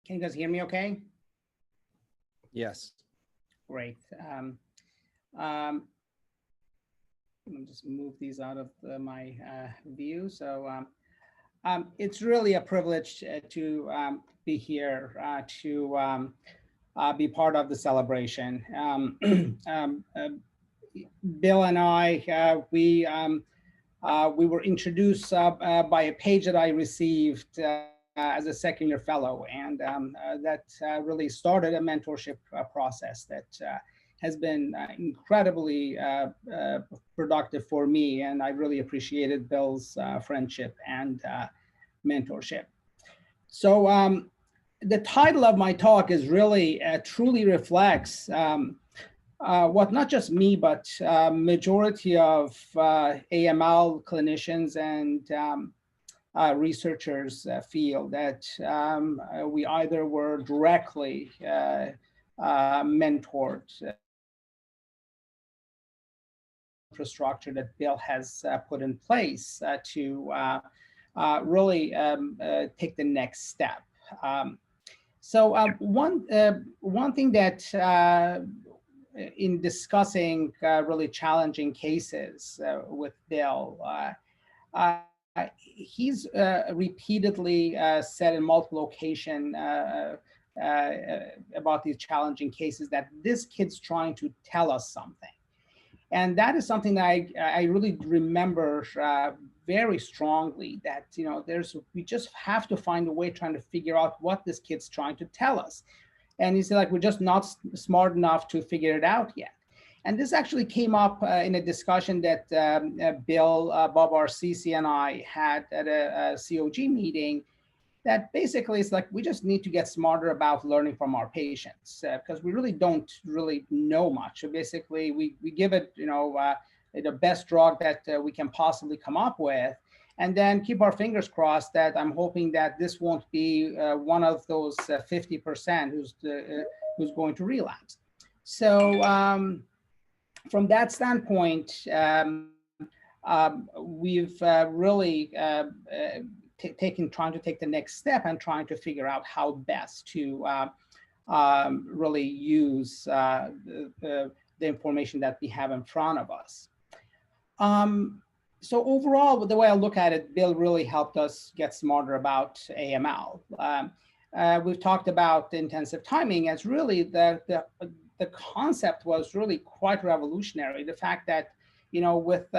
Can you guys hear me okay? Yes. Great. Let me just move these out of my view. So it's really a privilege to be here to be part of the celebration. Bill and I, we were introduced by a page that I received as a second year fellow, and that really started a mentorship process that has been incredibly productive for me, and I really appreciated Bill's friendship and mentorship. So the title of my talk is really truly reflects what not just me, but majority of AML clinicians and researchers feel, that we either were directly mentored infrastructure that Bill has put in place to really take the next step. One thing that in discussing really challenging cases with Bill, he's repeatedly said in multiple occasions about these challenging cases that this kid's trying to tell us something. And that is something that I really remember very strongly, that, you know, we just have to find a way trying to figure out what this kid's trying to tell us. And he said, like, we're just not smart enough to figure it out yet. And this actually came up in a discussion that Bill, Bob Arcisi, and I had at a COG meeting, that basically is like, we just need to get smarter about learning from our patients because we really don't really know much. So basically, we give it, you know, the best drug that we can possibly come up with, and then keep our fingers crossed that I'm hoping that this won't be one of those 50% who's going to relapse. So from that standpoint, we've really trying to take the next step and trying to figure out how best to really use the information that we have in front of us. So overall, the way I look at it, Bill really helped us get smarter about AML. We've talked about the intensive timing as really the concept was really quite revolutionary. The fact that, you know, with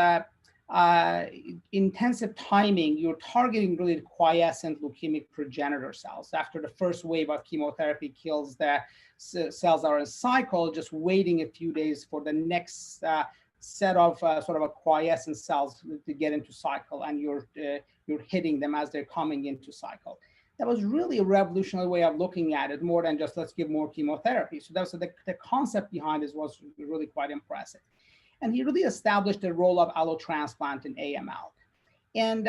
intensive timing, you're targeting really the quiescent leukemic progenitor cells. After the first wave of chemotherapy kills the cells that are in cycle, just waiting a few days for the next set of sort of a quiescent cells to get into cycle, and you're hitting them as they're coming into cycle. That was really a revolutionary way of looking at it, more than just let's give more chemotherapy. So that was the concept behind it was really quite impressive. And he really established the role of allotransplant in AML. And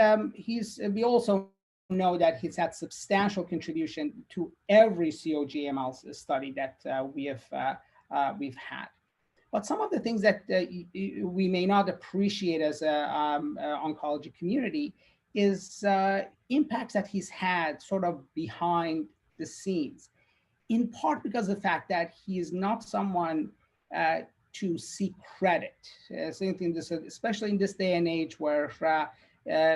we also know that he's had substantial contribution to every COG AML study that we've had. But some of the things that we may not appreciate as an oncology community is impacts that he's had sort of behind the scenes, in part because of the fact that he is not someone to seek credit. Especially in this day and age where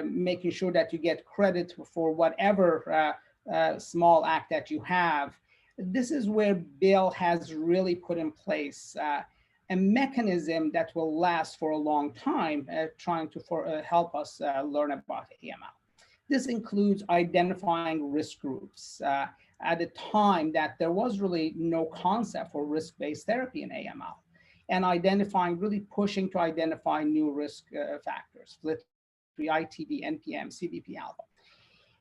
making sure that you get credit for whatever small act that you have. This is where Bill has really put in place a mechanism that will last for a long time, trying to help us learn about AML. This includes identifying risk groups at a time that there was really no concept for risk-based therapy in AML, and really pushing to identify new risk factors, FLT3, ITD, NPM, CBP alpha.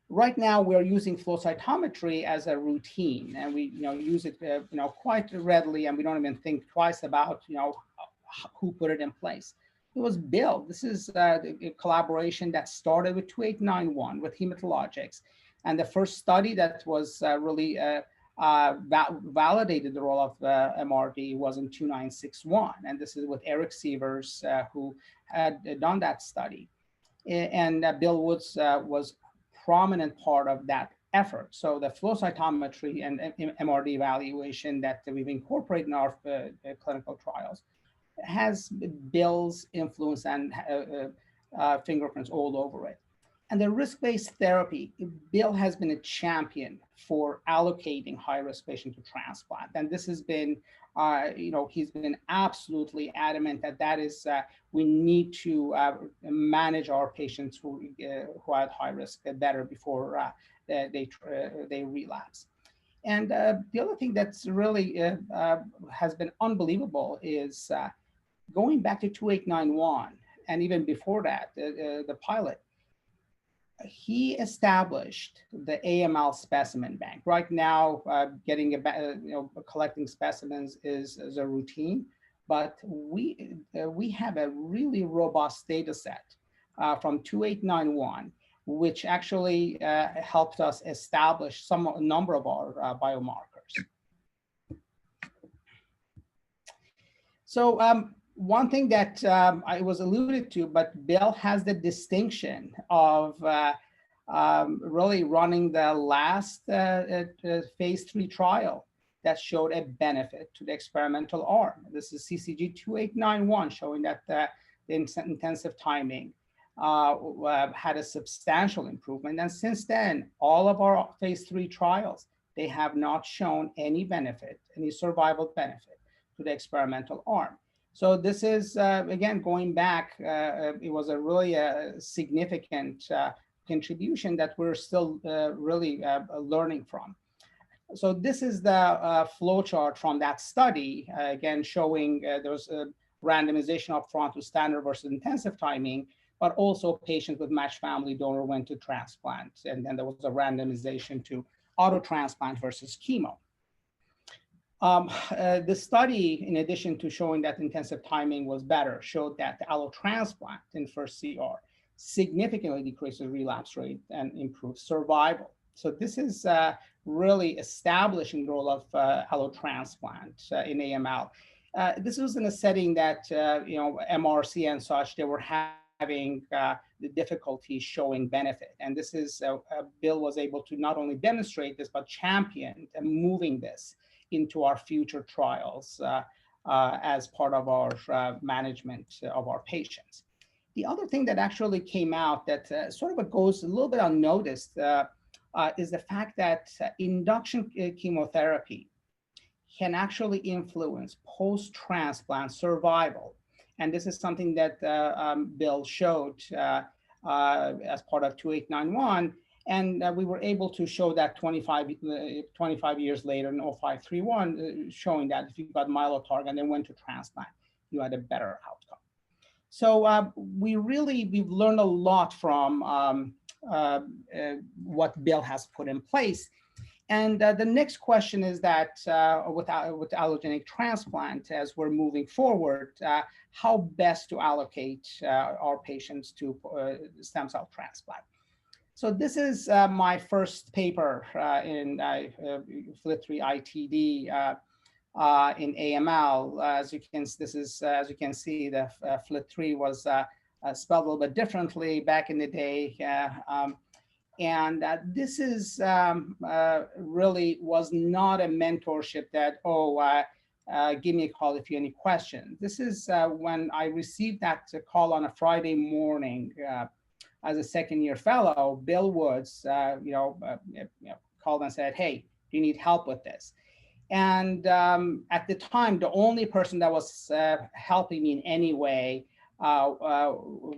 Right now, we're using flow cytometry as a routine, and we use it quite readily, and we don't even think twice about who put it in place. It was Bill. This is a collaboration that started with 2891 with hematologics, and the first study that was really validated the role of MRD was in 2961. And this is with Eric Sievers, who had done that study. And Bill Woods was prominent part of that effort. So the flow cytometry and MRD evaluation that we've incorporated in our clinical trials has Bill's influence and fingerprints all over it. And the risk-based therapy, Bill has been a champion for allocating high-risk patients to transplant. And this has been, he's been absolutely adamant that that is, we need to manage our patients who are at high risk better before they relapse. And the other thing that's really has been unbelievable is going back to 2891, and even before that, the pilot, he established the AML specimen bank. Right now, collecting specimens is a routine, but we have a really robust data set from 2891, which actually helped us establish a number of our biomarkers. So one thing that I was alluded to, but Bill has the distinction of really running the last phase 3 trial that showed a benefit to the experimental arm. This is CCG 2891, showing that the intensive timing had a substantial improvement. And since then, all of our phase 3 trials, they have not shown any benefit, any survival benefit to the experimental arm. So this is, again, going back, it was a really significant contribution that we're still really learning from. So this is the flow chart from that study, again, showing there was a randomization up front to standard versus intensive timing, but also patients with matched family donor went to transplant. And then there was a randomization to auto transplant versus chemo. The study, in addition to showing that intensive timing was better, showed that the allotransplant in first CR significantly decreases relapse rate and improves survival. So this is really establishing the role of allotransplant in AML. This was in a setting that, MRC and such, they were having the difficulty showing benefit. And this is, Bill was able to not only demonstrate this, but champion and moving this into our future trials as part of our management of our patients. The other thing that actually came out that sort of goes a little bit unnoticed is the fact that induction chemotherapy can actually influence post-transplant survival. And this is something that Bill showed as part of 2891. And we were able to show that 25 years later in 0531, showing that if you got Mylotarg and then went to transplant, you had a better outcome. So we've learned a lot from what Bill has put in place. And the next question is that with allogeneic transplant, as we're moving forward, how best to allocate our patients to stem cell transplant. So this is my first paper in FLT3-ITD in AML. As you can see, the FLT3 was spelled a little bit differently back in the day. And this is really was not a mentorship that, give me a call if you have any questions. This is when I received that call on a Friday morning as a second-year fellow. Bill Woods, called and said, "Hey, do you need help with this?" And at the time, the only person that was helping me in any way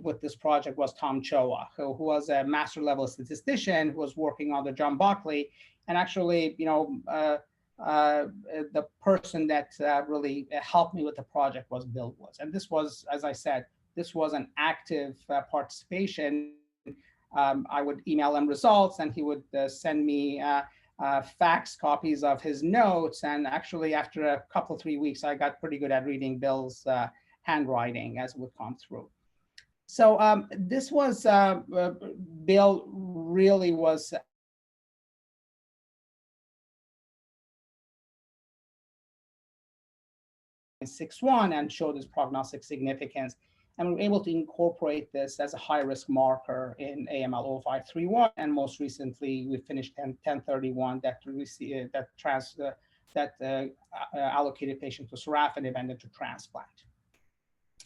with this project was Tom Choa, who was a master level statistician who was working on the John Buckley. And actually, the person that really helped me with the project was Bill Woods. And this was, as I said, this was an active participation. I would email him results and he would send me fax copies of his notes. And actually, after a couple, 3 weeks, I got pretty good at reading Bill's handwriting as it would come through. So this was, Bill really was 0.61 and showed its prognostic significance. And we were able to incorporate this as a high-risk marker in AML 0531. And most recently, we finished 1031 that allocated patients to sorafenib and then to transplant.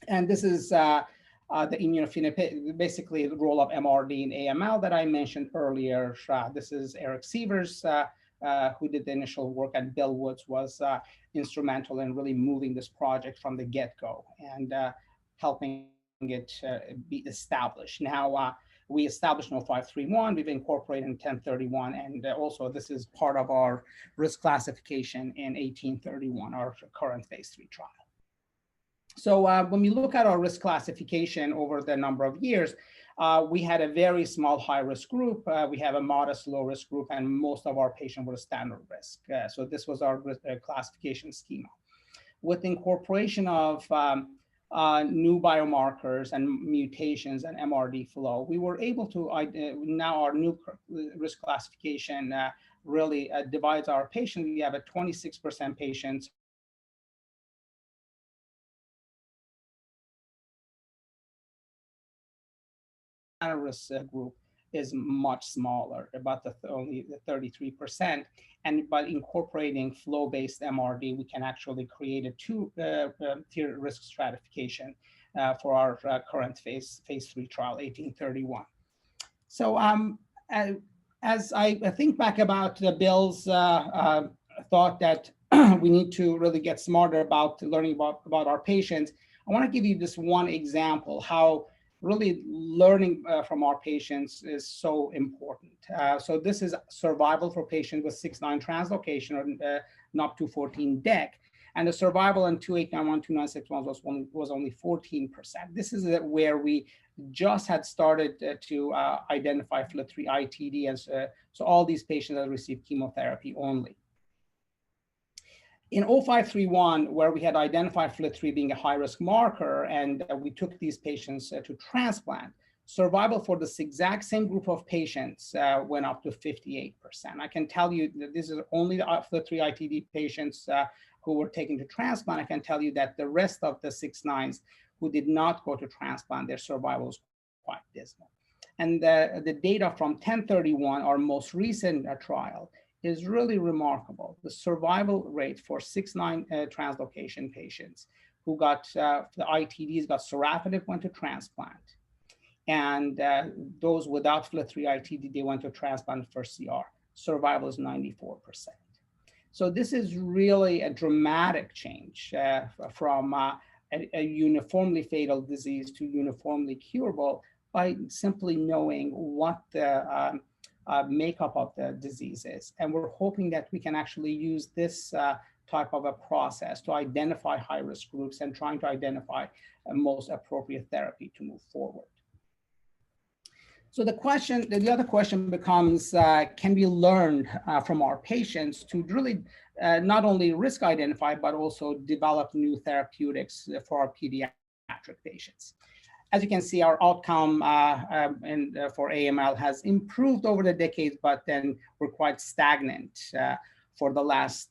And this is the immunophenotypic, basically the role of MRD in AML that I mentioned earlier. This is Eric Sievers, who did the initial work, and Bill Woods was instrumental in really moving this project from the get-go and helping it be established. Now, we established in 0531, we've incorporated in 1031, and also this is part of our risk classification in 1831, our current phase 3 trial. So when we look at our risk classification over the number of years, we had a very small high-risk group. We have a modest low-risk group, and most of our patients were standard risk. So this was our classification schema. With incorporation of new biomarkers and mutations and MRD flow, we were able to, now our new risk classification really divides our patients. We have a 26% patients risk group is much smaller, about only the 33%. And by incorporating flow-based MRD, we can actually create a two-tier risk stratification for our current phase 3 trial, 1831. So as I think back about Bill's thought that we need to really get smarter about learning about our patients, I want to give you this one example, how really learning from our patients is so important. So this is survival for patients with 6/9 translocation or NOP214 DEC, and the survival in 2891, 2961 was only 14%. This is where we just had started to identify FLT3 ITD, and so all these patients that received chemotherapy only. In 0531, where we had identified FLT3 being a high-risk marker, and we took these patients to transplant, survival for this exact same group of patients went up to 58%. I can tell you that this is only the FLT3 ITD patients who were taken to transplant. I can tell you that the rest of the 6/9s who did not go to transplant, their survival was quite dismal. And the data from 1031, our most recent trial, is really remarkable. The survival rate for 6/9 translocation patients who got the ITDs, got sorafenib, went to transplant. And those without FLT3 ITD, they went to transplant for CR. Survival is 94%. So this is really a dramatic change from a uniformly fatal disease to uniformly curable by simply knowing what the makeup of the disease is. And we're hoping that we can actually use this type of a process to identify high-risk groups and trying to identify a most appropriate therapy to move forward. So the other question becomes, can we learn from our patients to really not only risk identify, but also develop new therapeutics for our pediatric patients? As you can see, our outcome for AML has improved over the decades, but then we're quite stagnant for the last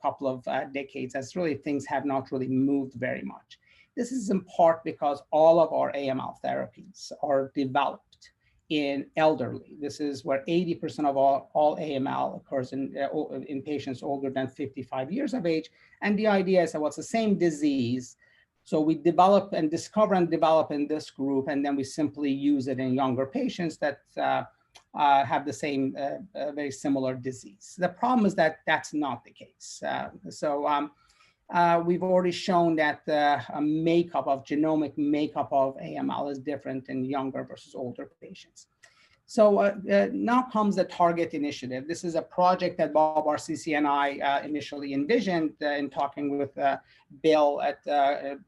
couple of decades, as really things have not really moved very much. This is in part because all of our AML therapies are developed in elderly. This is where 80% of all AML occurs in patients older than 55 years of age. And the idea is that it's the same disease. So we develop and discover and develop in this group, and then we simply use it in younger patients that have the same very similar disease. The problem is that that's not the case. We've already shown that the genomic makeup of AML is different in younger versus older patients. So now comes the Target Initiative. This is a project that Bob RCC and I initially envisioned in talking with Bill at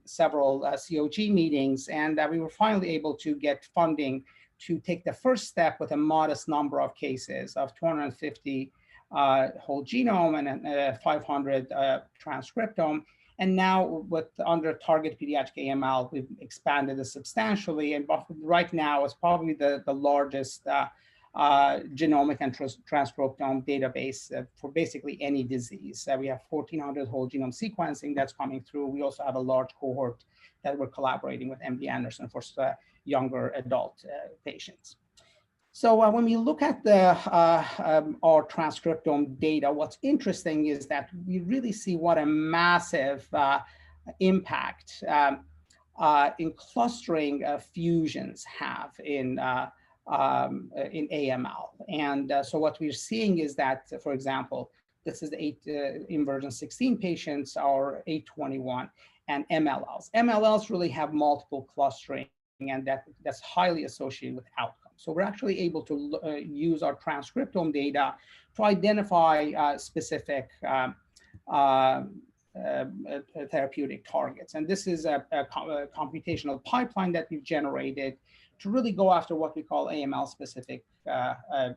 several COG meetings. And we were finally able to get funding to take the first step with a modest number of cases of 250 whole genome and 500 transcriptome. And now with under Target Pediatric AML, we've expanded it substantially. And right now it's probably the largest genomic and transcriptome database for basically any disease. We have 1,400 whole genome sequencing that's coming through. We also have a large cohort that we're collaborating with MD Anderson for younger adult patients. So when we look at our transcriptome data, what's interesting is that we really see what a massive impact in clustering fusions have in AML. And so what we're seeing is that, for example, this is the inversion 16 patients, or 821, and MLLs. MLLs really have multiple clustering, and that's highly associated with outcomes. So we're actually able to use our transcriptome data to identify specific therapeutic targets. And this is a computational pipeline that we've generated to really go after what we call AML-specific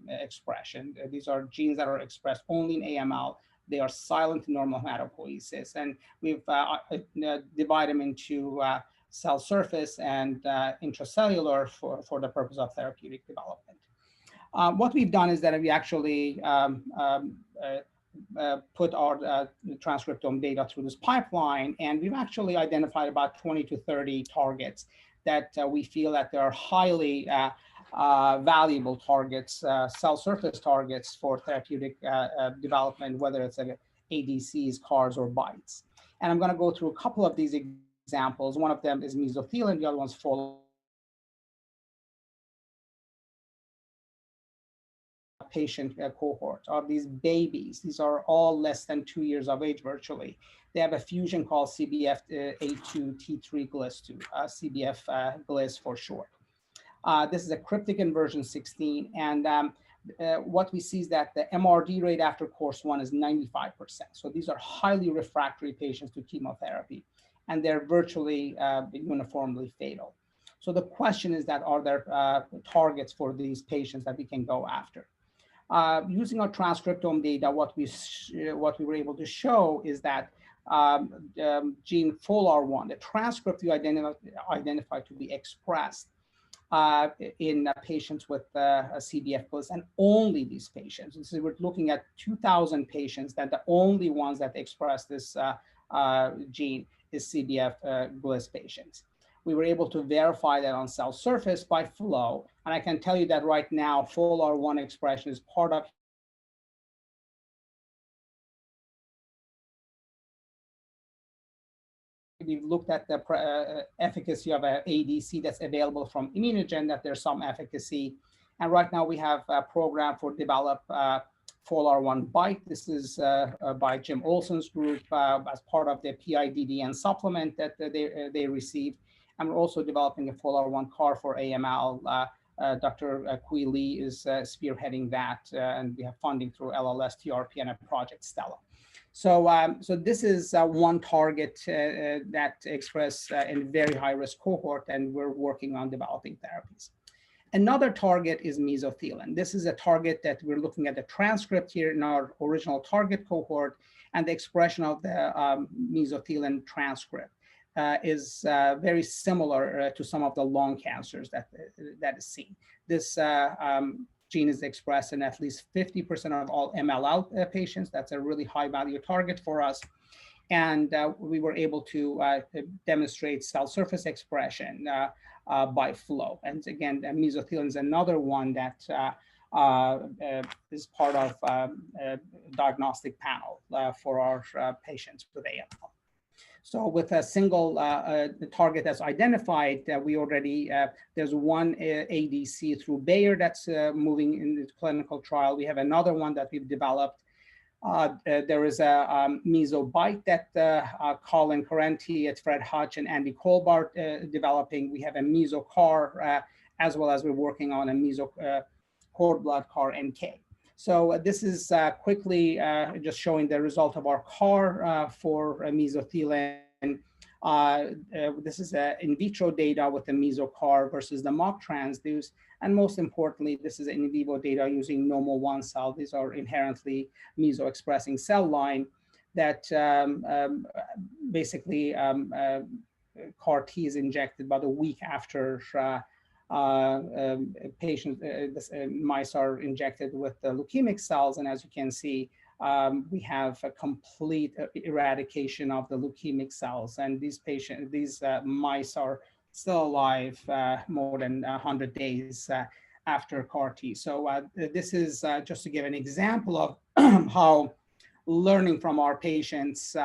expression. These are genes that are expressed only in AML. They are silent in normal hematopoiesis, and we've divided them into cell surface and intracellular for the purpose of therapeutic development. What we've done is that we actually put our transcriptome data through this pipeline, and we've actually identified about 20 to 30 targets that we feel that they are highly valuable targets, cell surface targets for therapeutic development, whether it's ADCs, CARs, or BiTEs. And I'm going to go through a couple of these examples. One of them is mesothelin, the other one's patient cohort of these babies. These are all less than 2 years of age virtually. They have a fusion called CBF-A2T3-GLIS2, CBF-GLIS for short. This is a cryptic inversion 16, and what we see is that the MRD rate after course 1 is 95%. So these are highly refractory patients to chemotherapy, and they're virtually uniformly fatal. So the question is that, are there targets for these patients that we can go after? Using our transcriptome data, what we were able to show is that gene FOLR1, the transcript you identified to be expressed in patients with a CBF-GLIS, and only these patients. And so we're looking at 2,000 patients that the only ones that express this gene is CBF-GLIS patients. We were able to verify that on cell surface by flow, and I can tell you that right now, FOLR1 expression is part of we've looked at the efficacy of an ADC that's available from ImmunoGen, that there's some efficacy. And right now we have a program for develop FOLR1 BiTE. This is by Jim Olson's group as part of the PIDDN supplement that they received. And we're also developing a FOLR1 CAR for AML. Dr. Kui Lee is spearheading that, and we have funding through LLS, TRP, and a project Stella. So, so this is one target that expressed in very high-risk cohort, and we're working on developing therapies. Another target is mesothelin. This is a target that we're looking at the transcript here in our original target cohort, and the expression of the mesothelin transcript is very similar to some of the lung cancers that is seen. This gene is expressed in at least 50% of all MLL patients. That's a really high value target for us. And we were able to demonstrate cell surface expression by flow. And again, mesothelin is another one that is part of a diagnostic panel for our patients with AML. So with a single target that's identified, we already, there's one ADC through Bayer that's moving in the clinical trial. We have another one that we've developed. There is a meso-BiTE that Colin Carenti at Fred Hutch and Andy Colbart developing. We have a meso-CAR, as well as we're working on a cord blood CAR NK. So this is quickly just showing the result of our CAR for mesothelin. This is in vitro data with the meso-CAR versus the mock transduce. And most importantly, this is in vivo data using normal one cell. These are inherently meso-expressing cell line that basically CAR T is injected about a week after mice are injected with the leukemic cells, and as you can see, we have a complete eradication of the leukemic cells, and these mice are still alive more than 100 days after CAR T. So this is just to give an example of how learning from our patients,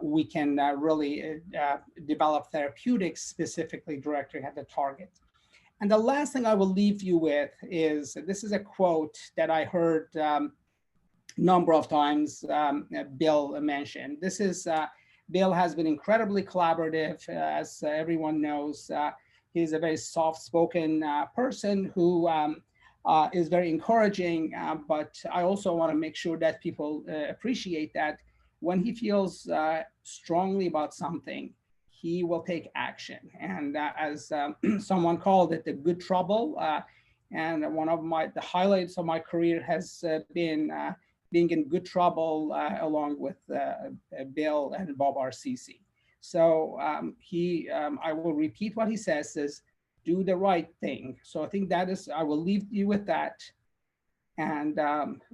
we can really develop therapeutics specifically directly at the target. And the last thing I will leave you with is, this is a quote that I heard number of times Bill mentioned. This is, Bill has been incredibly collaborative, as everyone knows. He's a very soft-spoken person who is very encouraging, but I also want to make sure that people appreciate that when he feels strongly about something, he will take action. And as someone called it, the good trouble. And one of the highlights of my career has been being in good trouble along with Bill and Bob RCC. So I will repeat what he says, is do the right thing. So I think that is, I will leave you with that. And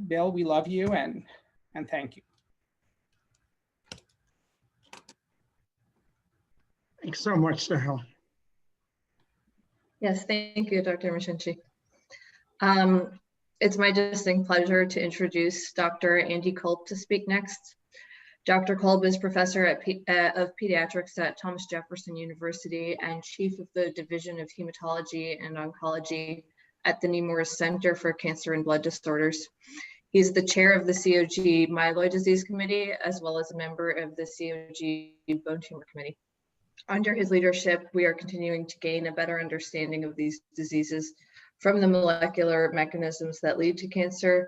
Bill, we love you and thank you. Thanks so much, Sahil. Yes, thank you, Dr. Mashinchi. It's my distinct pleasure to introduce Dr. Andy Kolb to speak next. Dr. Kolb is professor of pediatrics at Thomas Jefferson University and chief of the Division of Hematology and Oncology at the Nemours Center for Cancer and Blood Disorders. He's the chair of the COG Myeloid Disease Committee, as well as a member of the COG Bone Tumor Committee. Under his leadership, we are continuing to gain a better understanding of these diseases, from the molecular mechanisms that lead to cancer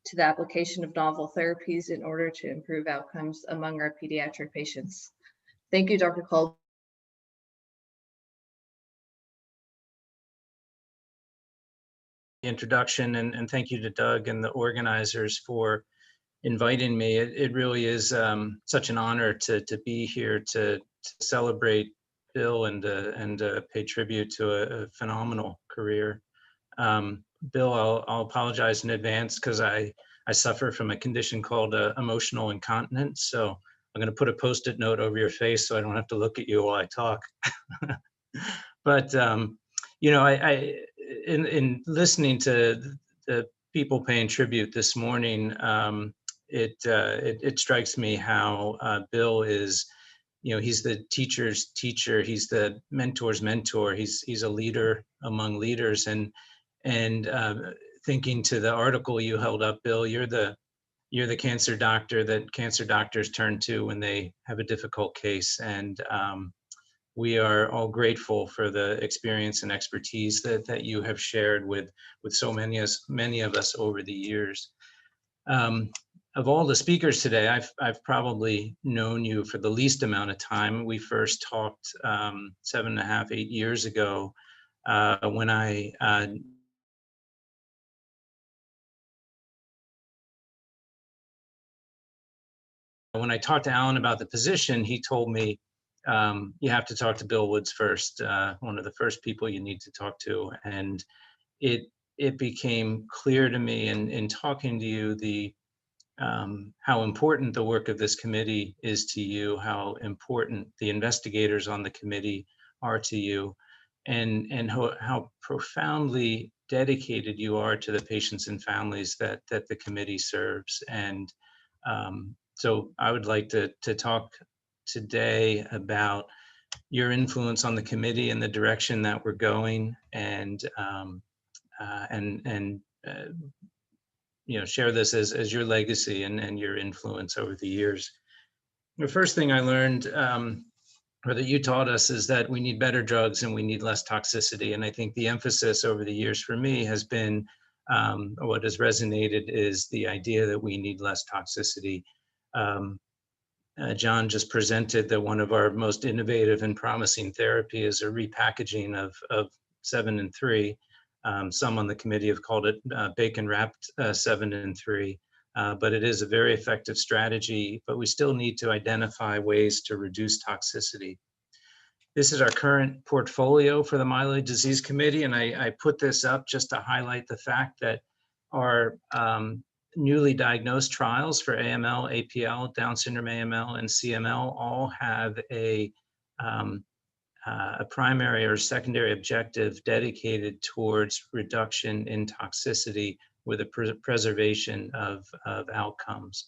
to the application of novel therapies in order to improve outcomes among our pediatric patients. Thank you, Dr. Kolb. Introduction, and thank you to Doug and the organizers for inviting me. It really is such an honor to be here to celebrate Bill and pay tribute to a phenomenal career. Bill, I'll apologize in advance because I suffer from a condition called emotional incontinence. So I'm going to put a Post-it note over your face so I don't have to look at you while I talk. But you know, in listening to the people paying tribute this morning, it strikes me how Bill is, you know, he's the teacher's teacher, he's the mentor's mentor, he's a leader among leaders, and thinking to the article you held up, Bill, you're the cancer doctor that cancer doctors turn to when they have a difficult case, and we are all grateful for the experience and expertise that you have shared with so many of us over the years. Of all the speakers today, I've probably known you for the least amount of time. We first talked 7.5, 8 years ago when I talked to Alan about the position, he told me, you have to talk to Bill Woods first, one of the first people you need to talk to. And it became clear to me in talking to you how important the work of this committee is to you, how important the investigators on the committee are to you, and how profoundly dedicated you are to the patients and families that the committee serves. And so I would like to talk today about your influence on the committee and the direction that we're going, and you know, share this as your legacy and your influence over the years. The first thing I learned, or that you taught us, is that we need better drugs and we need less toxicity. And I think the emphasis over the years for me has been, what has resonated is the idea that we need less toxicity. John just presented that one of our most innovative and promising therapy is a repackaging of 7 and 3. Some on the committee have called it bacon wrapped 7 and 3, but it is a very effective strategy, but we still need to identify ways to reduce toxicity. This is our current portfolio for the Myeloid Disease Committee, and I put this up just to highlight the fact that our newly diagnosed trials for AML, APL, Down syndrome AML, and CML all have a primary or secondary objective dedicated towards reduction in toxicity with a preservation of outcomes.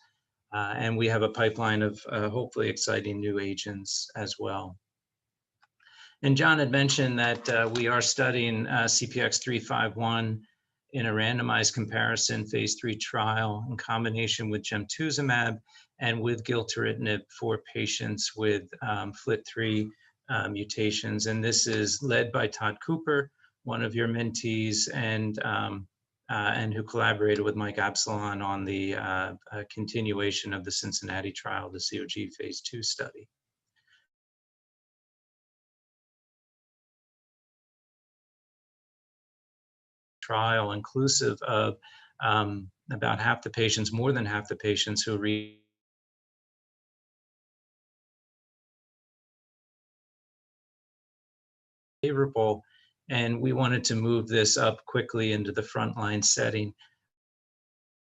And we have a pipeline of hopefully exciting new agents as well. And John had mentioned that we are studying CPX-351 in a randomized comparison phase 3 trial in combination with gemtuzumab and with gilteritinib for patients with FLT3 mutations. And this is led by Todd Cooper, one of your mentees, and who collaborated with Mike Absalon on the continuation of the Cincinnati trial, the COG phase 2 study. Trial inclusive of about half the patients, more than half the patients who favorable, and we wanted to move this up quickly into the frontline setting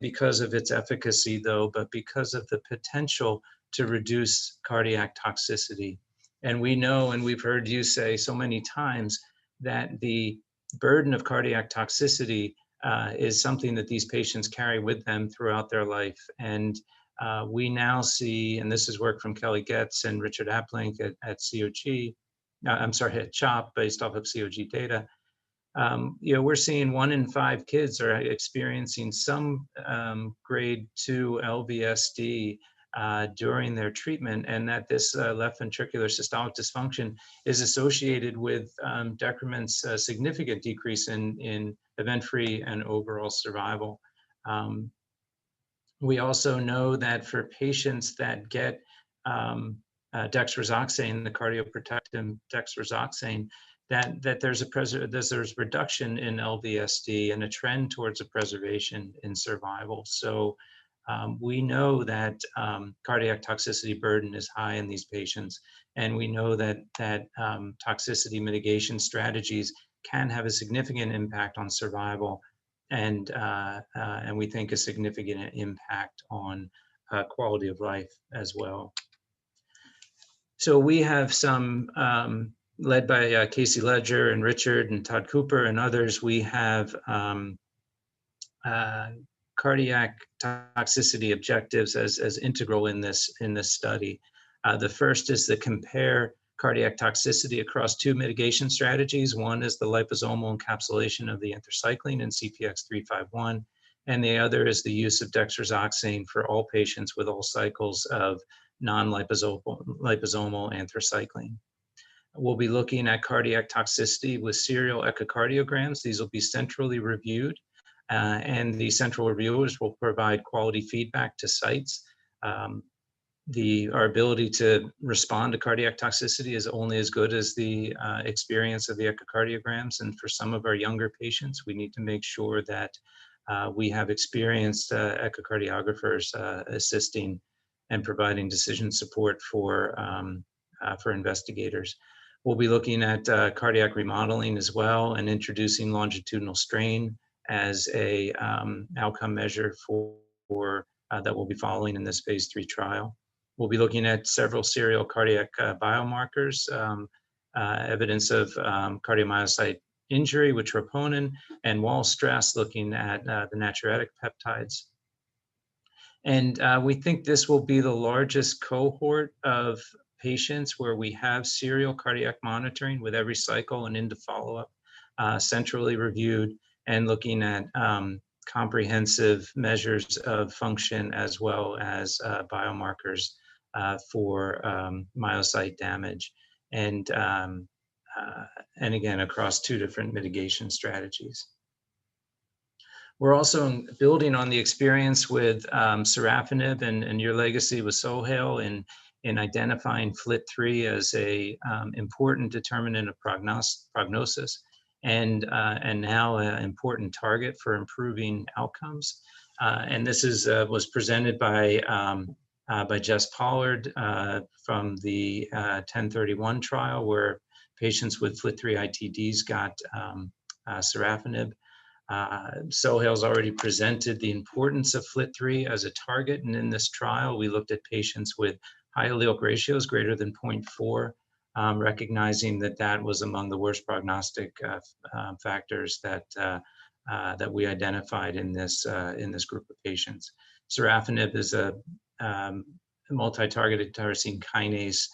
because of its efficacy, though, but because of the potential to reduce cardiac toxicity. And we know, and we've heard you say so many times, that the burden of cardiac toxicity is something that these patients carry with them throughout their life. And we now see, and this is work from Kelly Getz and Richard Applink at COG, at CHOP, based off of COG data. We're seeing 1 in 5 kids are experiencing some grade 2 LVSD during their treatment, and that this left ventricular systolic dysfunction is associated with decrement's significant decrease in event-free and overall survival. We also know that for patients that get dexrazoxane, the cardioprotectant dexrazoxane, that there's reduction in LVSD and a trend towards a preservation in survival. So we know that cardiac toxicity burden is high in these patients, and we know that toxicity mitigation strategies can have a significant impact on survival, and we think a significant impact on quality of life as well. So we have some, led by Casey Ledger and Richard and Todd Cooper and others, we have cardiac toxicity objectives as integral in this study. The first is to compare cardiac toxicity across 2 mitigation strategies. One is the liposomal encapsulation of the anthracycline in CPX-351, and the other is the use of dexrazoxane for all patients with all cycles of non-liposomal anthracycline. We'll be looking at cardiac toxicity with serial echocardiograms. These will be centrally reviewed, and the central reviewers will provide quality feedback to sites. Our ability to respond to cardiac toxicity is only as good as the experience of the echocardiograms. And for some of our younger patients, we need to make sure that we have experienced echocardiographers assisting and providing decision support for investigators. We'll be looking at cardiac remodeling as well, and introducing longitudinal strain as a outcome measure for that we'll be following in this phase 3 trial. We'll be looking at several serial cardiac biomarkers, evidence of cardiomyocyte injury with troponin, and wall stress, looking at the natriuretic peptides. And we think this will be the largest cohort of patients where we have serial cardiac monitoring with every cycle and into follow-up, centrally reviewed, and looking at comprehensive measures of function as well as biomarkers for myocyte damage, and again across 2 different mitigation strategies. We're also building on the experience with sorafenib and your legacy with Sohail in identifying FLT3 as a important determinant of prognosis, and now an important target for improving outcomes. And this was presented by Jess Pollard from the 1031 trial, where patients with FLT3 ITDs got sorafenib. Sohail's already presented the importance of FLT3 as a target, and in this trial, we looked at patients with high allelic ratios greater than 0.4, recognizing that that was among the worst prognostic factors that we identified in this group of patients. Sorafenib is a multi-targeted tyrosine kinase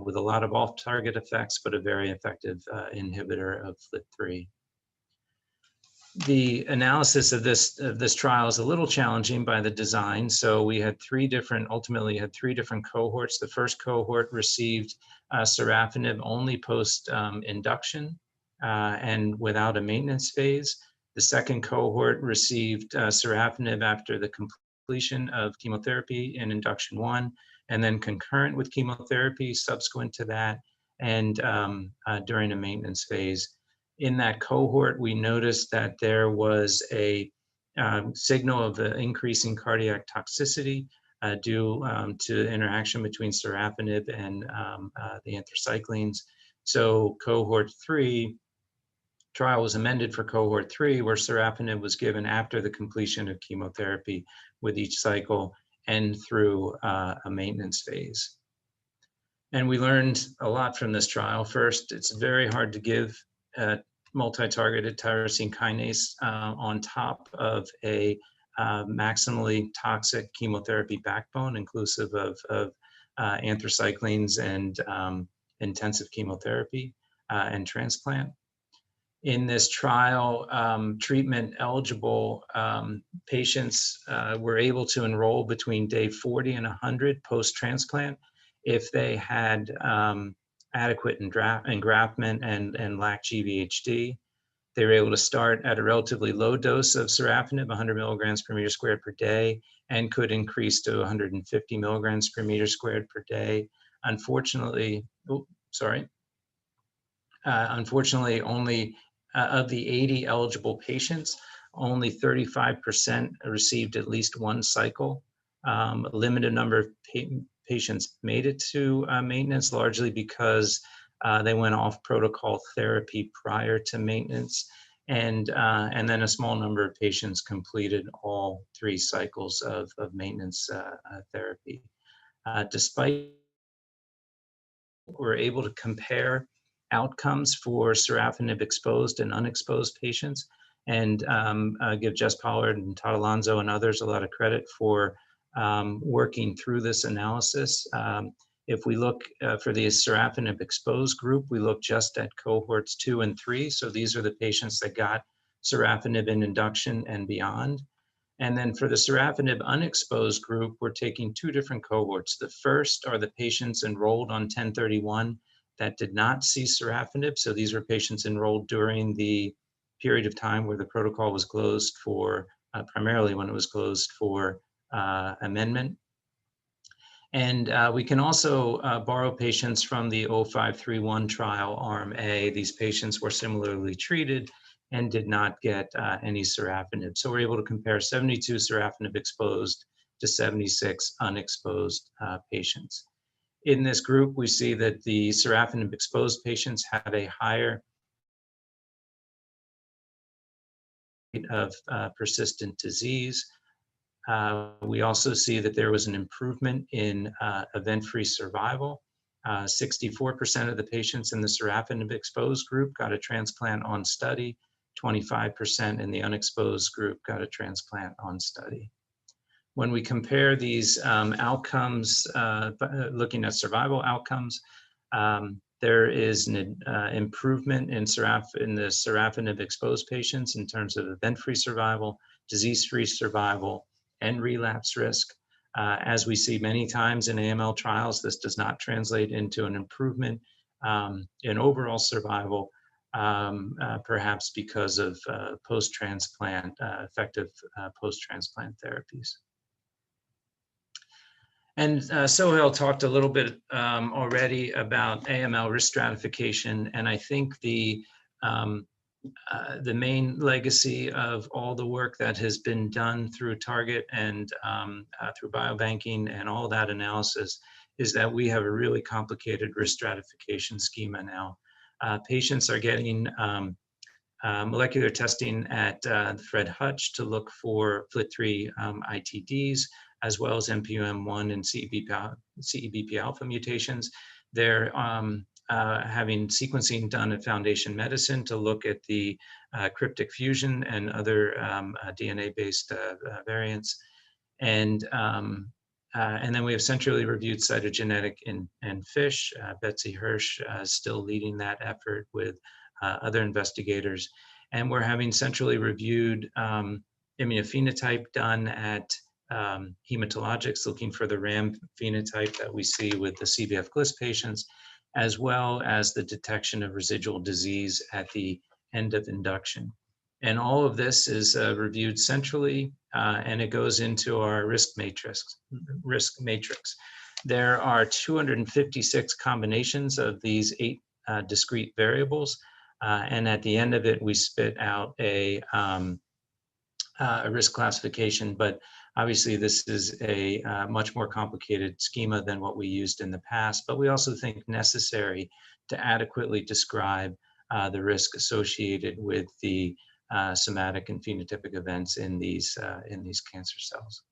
with a lot of off-target effects, but a very effective inhibitor of FLT3. The analysis of this trial is a little challenging by the design. So we had ultimately had three different cohorts. The first cohort received sorafenib only post induction and without a maintenance phase. The second cohort received sorafenib after the completion of chemotherapy in induction 1, and then concurrent with chemotherapy subsequent to that, and during a maintenance phase. In that cohort, we noticed that there was a signal of increasing cardiac toxicity due to interaction between sorafenib and the anthracyclines. So cohort 3, trial was amended for cohort 3, where sorafenib was given after the completion of chemotherapy with each cycle and through a maintenance phase. And we learned a lot from this trial. First, it's very hard to give multi-targeted tyrosine kinase on top of a maximally toxic chemotherapy backbone, inclusive of anthracyclines and intensive chemotherapy and transplant. In this trial, treatment-eligible patients were able to enroll between day 40 and 100 post-transplant if they had adequate engraftment and lacked GVHD. They were able to start at a relatively low dose of sorafenib, 100 milligrams per meter squared per day, and could increase to 150 milligrams per meter squared per day. Unfortunately, unfortunately, only of the 80 eligible patients, only 35% received at least one cycle. A limited number of patients made it to maintenance, largely because they went off protocol therapy prior to maintenance, and then a small number of patients completed all 3 cycles of maintenance therapy. Despite, we're able to compare outcomes for sorafenib exposed and unexposed patients, and give Jess Pollard and Todd Alonso and others a lot of credit for working through this analysis. If we look for the sorafenib exposed group, we look just at cohorts 2 and 3. So these are the patients that got sorafenib in induction and beyond. And then for the sorafenib unexposed group, we're taking 2 different cohorts. The first are the patients enrolled on 1031 that did not see sorafenib. So these were patients enrolled during the period of time where the protocol was closed for, primarily when it was closed for amendment. And we can also borrow patients from the 0531 trial, Arm A. These patients were similarly treated and did not get any sorafenib. So we're able to compare 72 sorafenib exposed to 76 unexposed patients. In this group, we see that the sorafenib exposed patients had a higher rate of persistent disease. We also see that there was an improvement in event-free survival. 64% of the patients in the sorafenib exposed group got a transplant on study. 25% in the unexposed group got a transplant on study. When we compare these outcomes, looking at survival outcomes, there is an improvement in the sorafenib exposed patients in terms of event-free survival, disease-free survival, and relapse risk. As we see many times in AML trials, this does not translate into an improvement in overall survival, perhaps because of post-transplant, effective post-transplant therapies. And Sohail talked a little bit already about AML risk stratification, and I think the main legacy of all the work that has been done through Target and through biobanking and all that analysis is that we have a really complicated risk stratification schema now. patients are getting molecular testing at Fred Hutch to look for FLT3 ITDs, as well as NPM1 and CEBP alpha mutations. They're having sequencing done at Foundation Medicine to look at the cryptic fusion and other DNA-based variants. And then we have centrally reviewed cytogenetic in fish. Betsy Hirsch is still leading that effort with other investigators. And we're having centrally reviewed immunophenotype done at hematologics, looking for the RAM phenotype that we see with the CBF GLIS patients, as well as the detection of residual disease at the end of induction. And all of this is reviewed centrally, and it goes into our risk matrix. There are 256 combinations of these 8 discrete variables, and at the end of it, we spit out a risk classification. But obviously, this is a much more complicated schema than what we used in the past, but we also think necessary to adequately describe the risk associated with the somatic and phenotypic events in these cancer cells.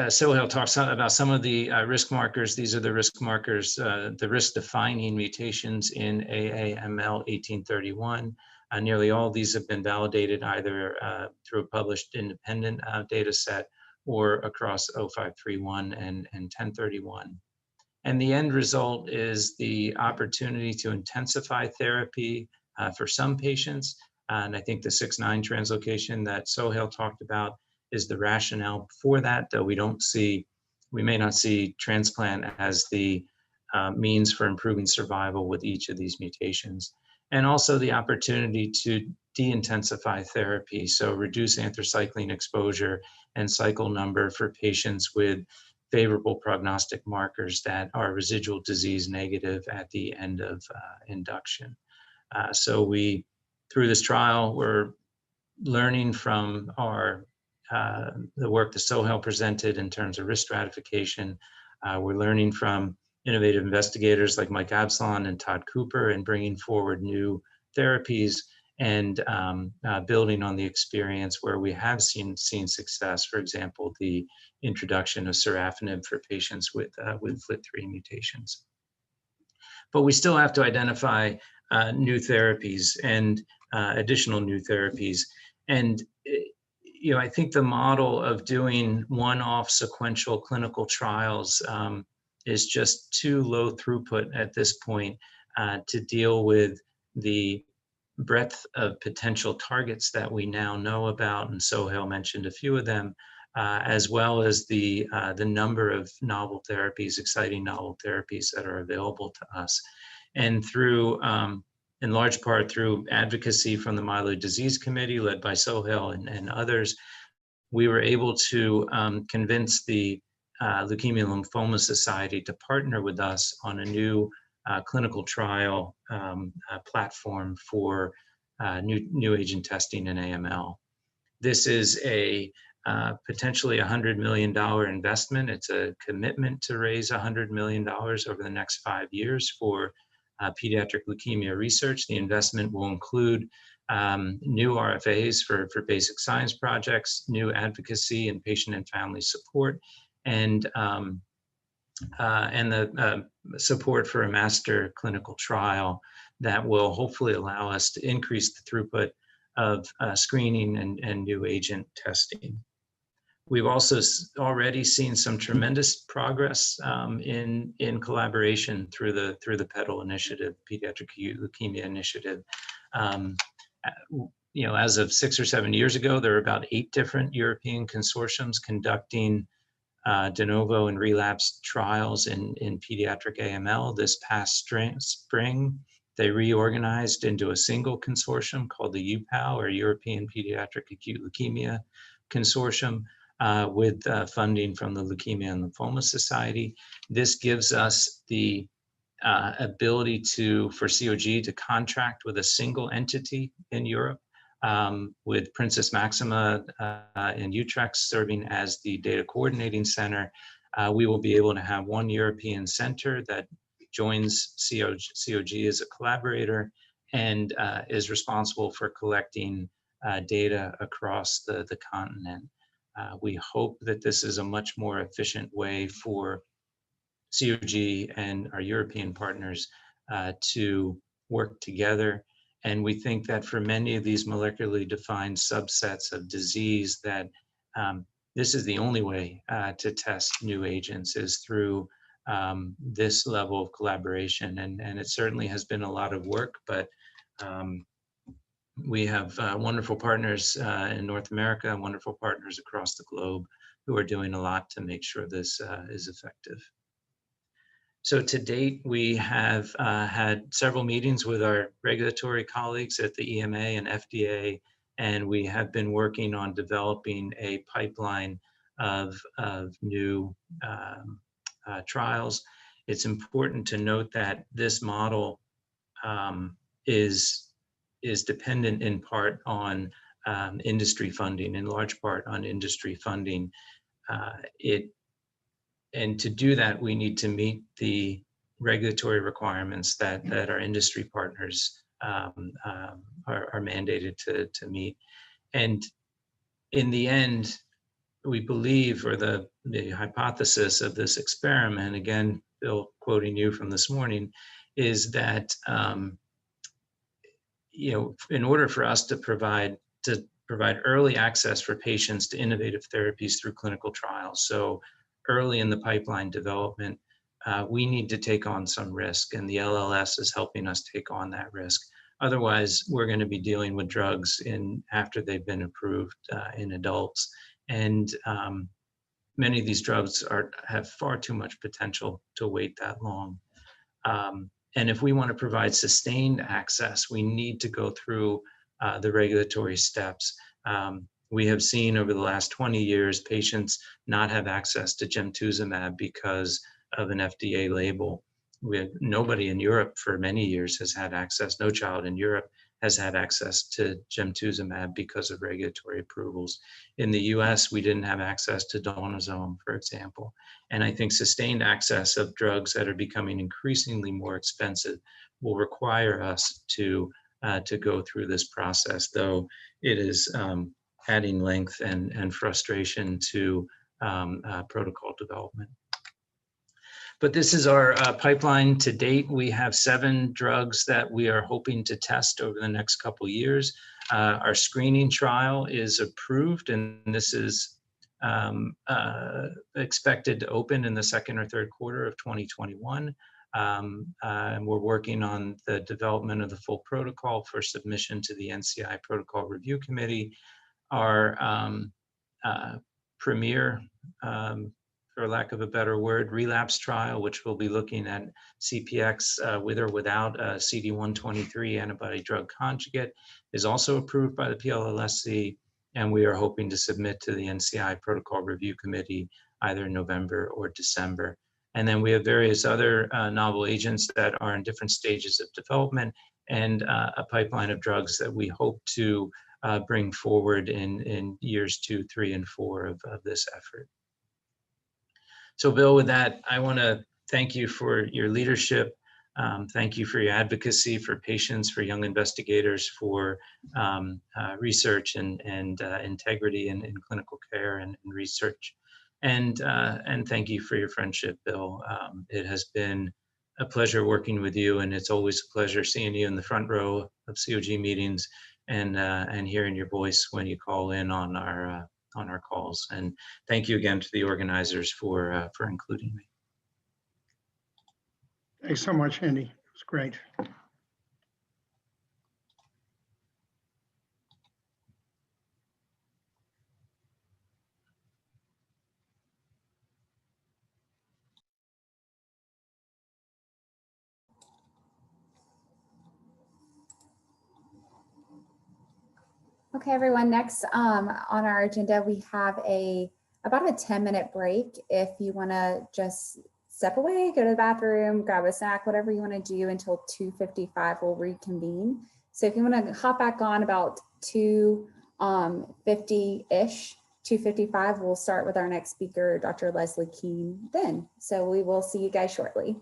Sohail talks about some of the risk markers. These are the risk markers, the risk-defining mutations in AAML 1831. Nearly all of these have been validated either through a published independent data set or across 0531 and 1031. And the end result is the opportunity to intensify therapy for some patients. And I think the 6/9 translocation that Sohail talked about is the rationale for that, though we may not see transplant as the means for improving survival with each of these mutations. And also the opportunity to de-intensify therapy, so reduce anthracycline exposure and cycle number for patients with favorable prognostic markers that are residual disease negative at the end of induction. So through this trial, we're learning from the work that Sohail presented in terms of risk stratification. We're learning from innovative investigators like Mike Absalon and Todd Cooper and bringing forward new therapies and building on the experience where we have seen success. For example, the introduction of sorafenib for patients with FLT3 mutations. But we still have to identify new therapies and additional new therapies. And I think the model of doing one-off sequential clinical trials is just too low throughput at this point to deal with the breadth of potential targets that we now know about, and Sohail mentioned a few of them, as well as the number of novel therapies, exciting novel therapies that are available to us. And through, in large part through advocacy from the Myeloid Disease Committee led by Sohail and others, we were able to convince the Leukemia and Lymphoma Society to partner with us on a new clinical trial platform for new agent testing in AML. This is a potentially $100 million investment. It's a commitment to raise $100 million over the next 5 years for pediatric leukemia research. The investment will include new RFAs for basic science projects, new advocacy and patient and family support, and the support for a master clinical trial that will hopefully allow us to increase the throughput of screening and new agent testing. We've also already seen some tremendous progress in collaboration through the PEDAL initiative, Pediatric Leukemia Initiative. As of 6 or 7 years ago, there were about 8 different European consortiums conducting de novo and relapse trials in pediatric AML. This past spring, they reorganized into a single consortium called the UPAL, or European Pediatric Acute Leukemia Consortium, with funding from the Leukemia and Lymphoma Society. This gives us the ability for COG to contract with a single entity in Europe, with Princess Maxima in Utrecht serving as the data coordinating center. We will be able to have one European center that joins COG as a collaborator and is responsible for collecting data across the continent. We hope that this is a much more efficient way for COG and our European partners to work together. And we think that for many of these molecularly defined subsets of disease that this is the only way to test new agents is through this level of collaboration. And it certainly has been a lot of work, but we have wonderful partners in North America and wonderful partners across the globe who are doing a lot to make sure this is effective. So to date, we have had several meetings with our regulatory colleagues at the EMA and FDA, and we have been working on developing a pipeline of new trials. It's important to note that this model is dependent in part on industry funding, in large part on industry funding. And to do that, we need to meet the regulatory requirements that our industry partners are mandated to meet. And in the end, we believe, or the hypothesis of this experiment, again, Bill, quoting you from this morning, is that in order for us to provide early access for patients to innovative therapies through clinical trials, so early in the pipeline development, we need to take on some risk, and the LLS is helping us take on that risk. Otherwise, we're going to be dealing with drugs after they've been approved in adults, and many of these drugs have far too much potential to wait that long. And if we want to provide sustained access, we need to go through the regulatory steps. We have seen over the last 20 years, patients not have access to gemtuzumab because of an FDA label. Nobody in Europe for many years has had access, no child in Europe has had access to gemtuzumab because of regulatory approvals. In the US, we didn't have access to donazone, for example. And I think sustained access of drugs that are becoming increasingly more expensive will require us to go through this process, though it is adding length and frustration to protocol development. But this is our pipeline to date. We have 7 drugs that we are hoping to test over the next couple of years. Our screening trial is approved, and this is expected to open in the second or third quarter of 2021. And we're working on the development of the full protocol for submission to the NCI Protocol Review Committee. Our premier, for lack of a better word, relapse trial, which will be looking at CPX with or without a CD123 antibody drug conjugate, is also approved by the PLLSC, and we are hoping to submit to the NCI Protocol Review Committee either in November or December. And then we have various other novel agents that are in different stages of development, and a pipeline of drugs that we hope to bring forward in years 2, 3, and 4 of this effort. So Bill, with that, I want to thank you for your leadership. Thank you for your advocacy for patients, for young investigators, for research and integrity in clinical care and research. And thank you for your friendship, Bill. It has been a pleasure working with you, and it's always a pleasure seeing you in the front row of COG meetings and hearing your voice when you call in on our calls. And thank you again to the organizers for including me. Thanks so much, Andy. It was great. Okay, everyone, next on our agenda, we have about a 10-minute break. If you want to just step away, go to the bathroom, grab a snack, whatever you want to do until 2:55, we'll reconvene. So if you want to hop back on about 2:50-ish, 2:55, we'll start with our next speaker, Dr. Leslie Keene then. So we will see you guys shortly.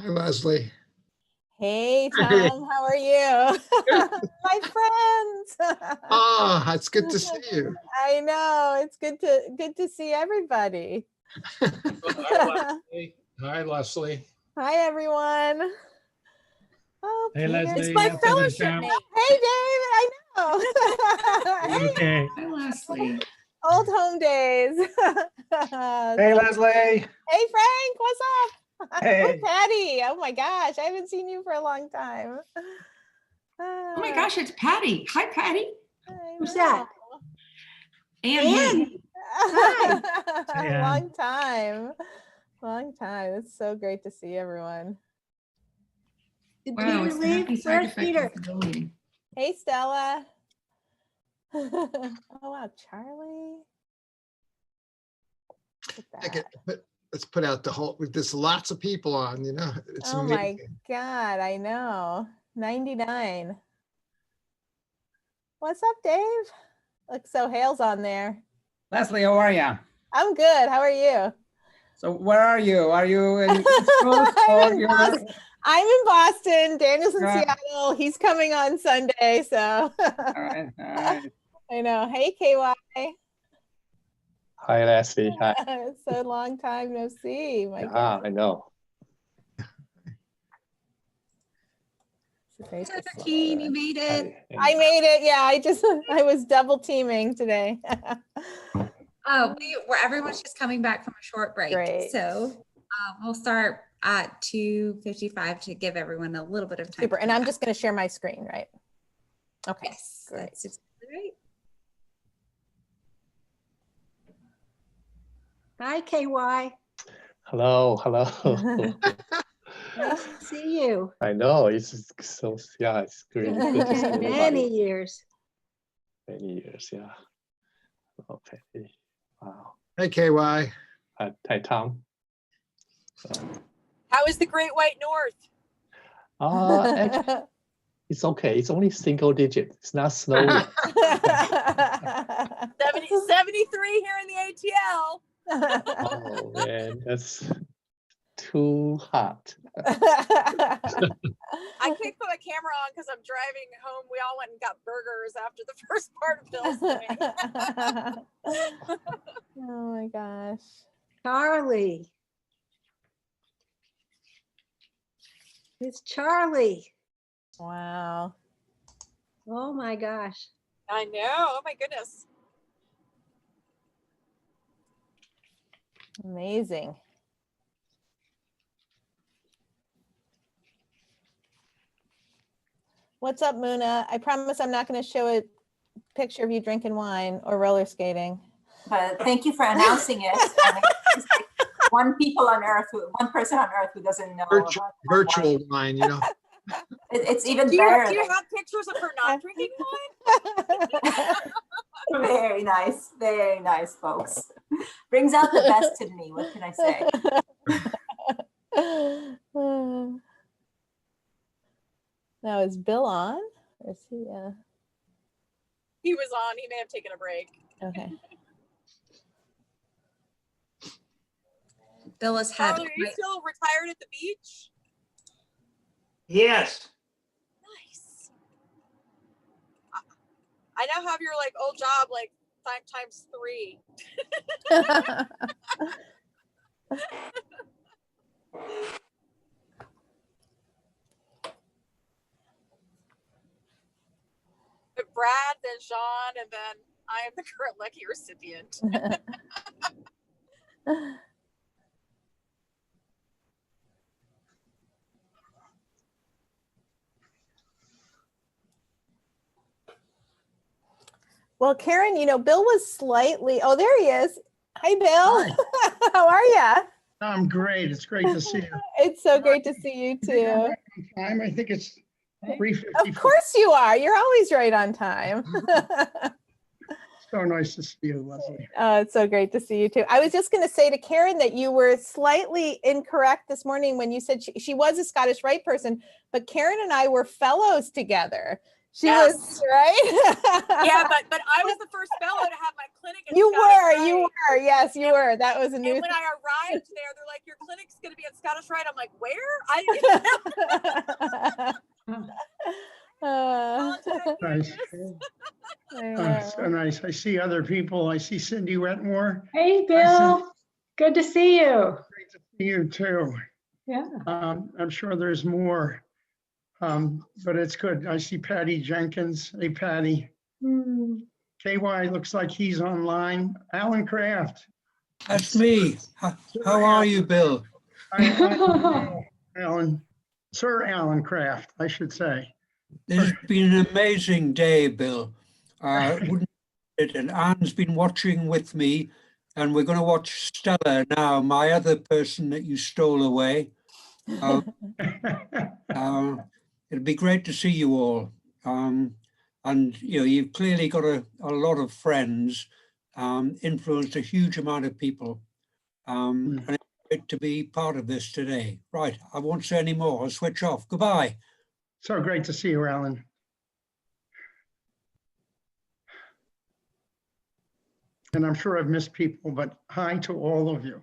Hi, Leslie. Hey, Tom, how are you? My friends. Oh, it's good to see you. I know, it's good to see everybody. Hi, Leslie. Hi, everyone. Oh, Hey, Peter. Leslie. It's my after the fellowship town- mate. Hey, Dave, I know. Hey, Okay. Hi, Leslie. old home days. Hey, Leslie. Hey, Frank, what's up? Hey. Patty. Oh my gosh, I haven't seen you for a long time. Oh my gosh, it's Patty. Hi, Patty. Who's that? And Hey, Ann. Long time. Long time. It's so great to see everyone. wow, it's the happy side effect of deleting. Hey, Stella. Oh, wow, Charlie. Look at that. Let's put out the whole, there's lots of people on, you know. It's Oh my amazing. God, I know. 99. What's up, Dave? Look, so Hale's on there. Leslie, how are you? I'm good. How are you? So where are you? Are you in East Coast I'm or in you're- Boston. I'm in Boston. Daniel's in Yeah. Seattle. He's coming on Sunday, so All right, all right. I know. Hey, KY. Hi, Leslie. Hi. So long time no see. My Ah, I know. goodness. It's great to see Team, you everyone. made it. I made it. Yeah, I was double teaming today. Oh, everyone's just coming back from a short break. Great. So we'll start at 2:55 to give everyone a little bit of time. Super. And I'm just going to share my screen, right? Okay. Yes, Great. that's exactly right. Hi, KY. Hello, hello. Nice to see you. I know, it's so, yeah, it's great. Good to see Many everybody. years. Many years, yeah. Okay, wow. Hey, KY. Hi, Tom. How is the Great White North? Actually, it's okay. It's only single digit. It's not snow yet. 73 here in the ATL. Oh man, that's too hot. I can't put my camera on because I'm driving home. We all went and got burgers after the first part of Bill's thing. Oh my gosh. Charlie. It's Charlie. Wow. Oh my gosh. I know. Oh my goodness. Amazing. What's up, Muna? I promise I'm not going to show a picture of you drinking wine or roller skating. But thank you for announcing it. I mean, it's like one person on earth who doesn't know. Virtual wine, you know. It's even Do better. you have pictures of her not drinking wine? Very nice, folks. Brings out the best in me. What can I say? Now, is Bill on? Or is he? He was on. He may have taken a break. Okay. Bill has had. Charlie, are you still retired at the beach? Yes. Nice. I now have your like old job like times 3. Brad, then Sean, and then I am the current lucky recipient. Well, Karen, you know, Bill was slightly, oh, there he is. Hi, Bill. Hi. How are you? I'm great. It's great to see you. It's so great to see you too. Time, I think it's 3:50. Of course you are. You're always right on time. So nice to see you, Leslie. Oh, it's so great to see you too. I was just going to say to Karen that you were slightly incorrect this morning when you said she was a Scottish Rite person, but Karen and I were fellows together. She Yes. was, right? Yeah, but I was the first fellow to have my clinic. At You Scottish were, Rite. yes, you were. That was a And new when I arrived there, they're like, your clinic's going to be at Scottish Rite. I'm like, where? Nice. So nice. I see other people. I see Cindy Wetmore. Hey, Bill. Good to see you. Great to see you too. Yeah. I'm sure there's more, but it's good. I see Patty Jenkins. Hey, Patty. KY looks like he's online. Alan Kraft. That's me. How are you, Bill? Alan, Sir Alan Kraft, I should say. This has been an amazing day, Bill. Wouldn't it? And Anne's been watching with me, and we're going to watch Stella now, my other person that you stole away. It'd be great to see you all. And you've clearly got a lot of friends, influenced a huge amount of people. And it's great to be part of this today. Right, I won't say any more. I'll switch off. Goodbye. So great to see you, Alan. And I'm sure I've missed people, but hi to all of you.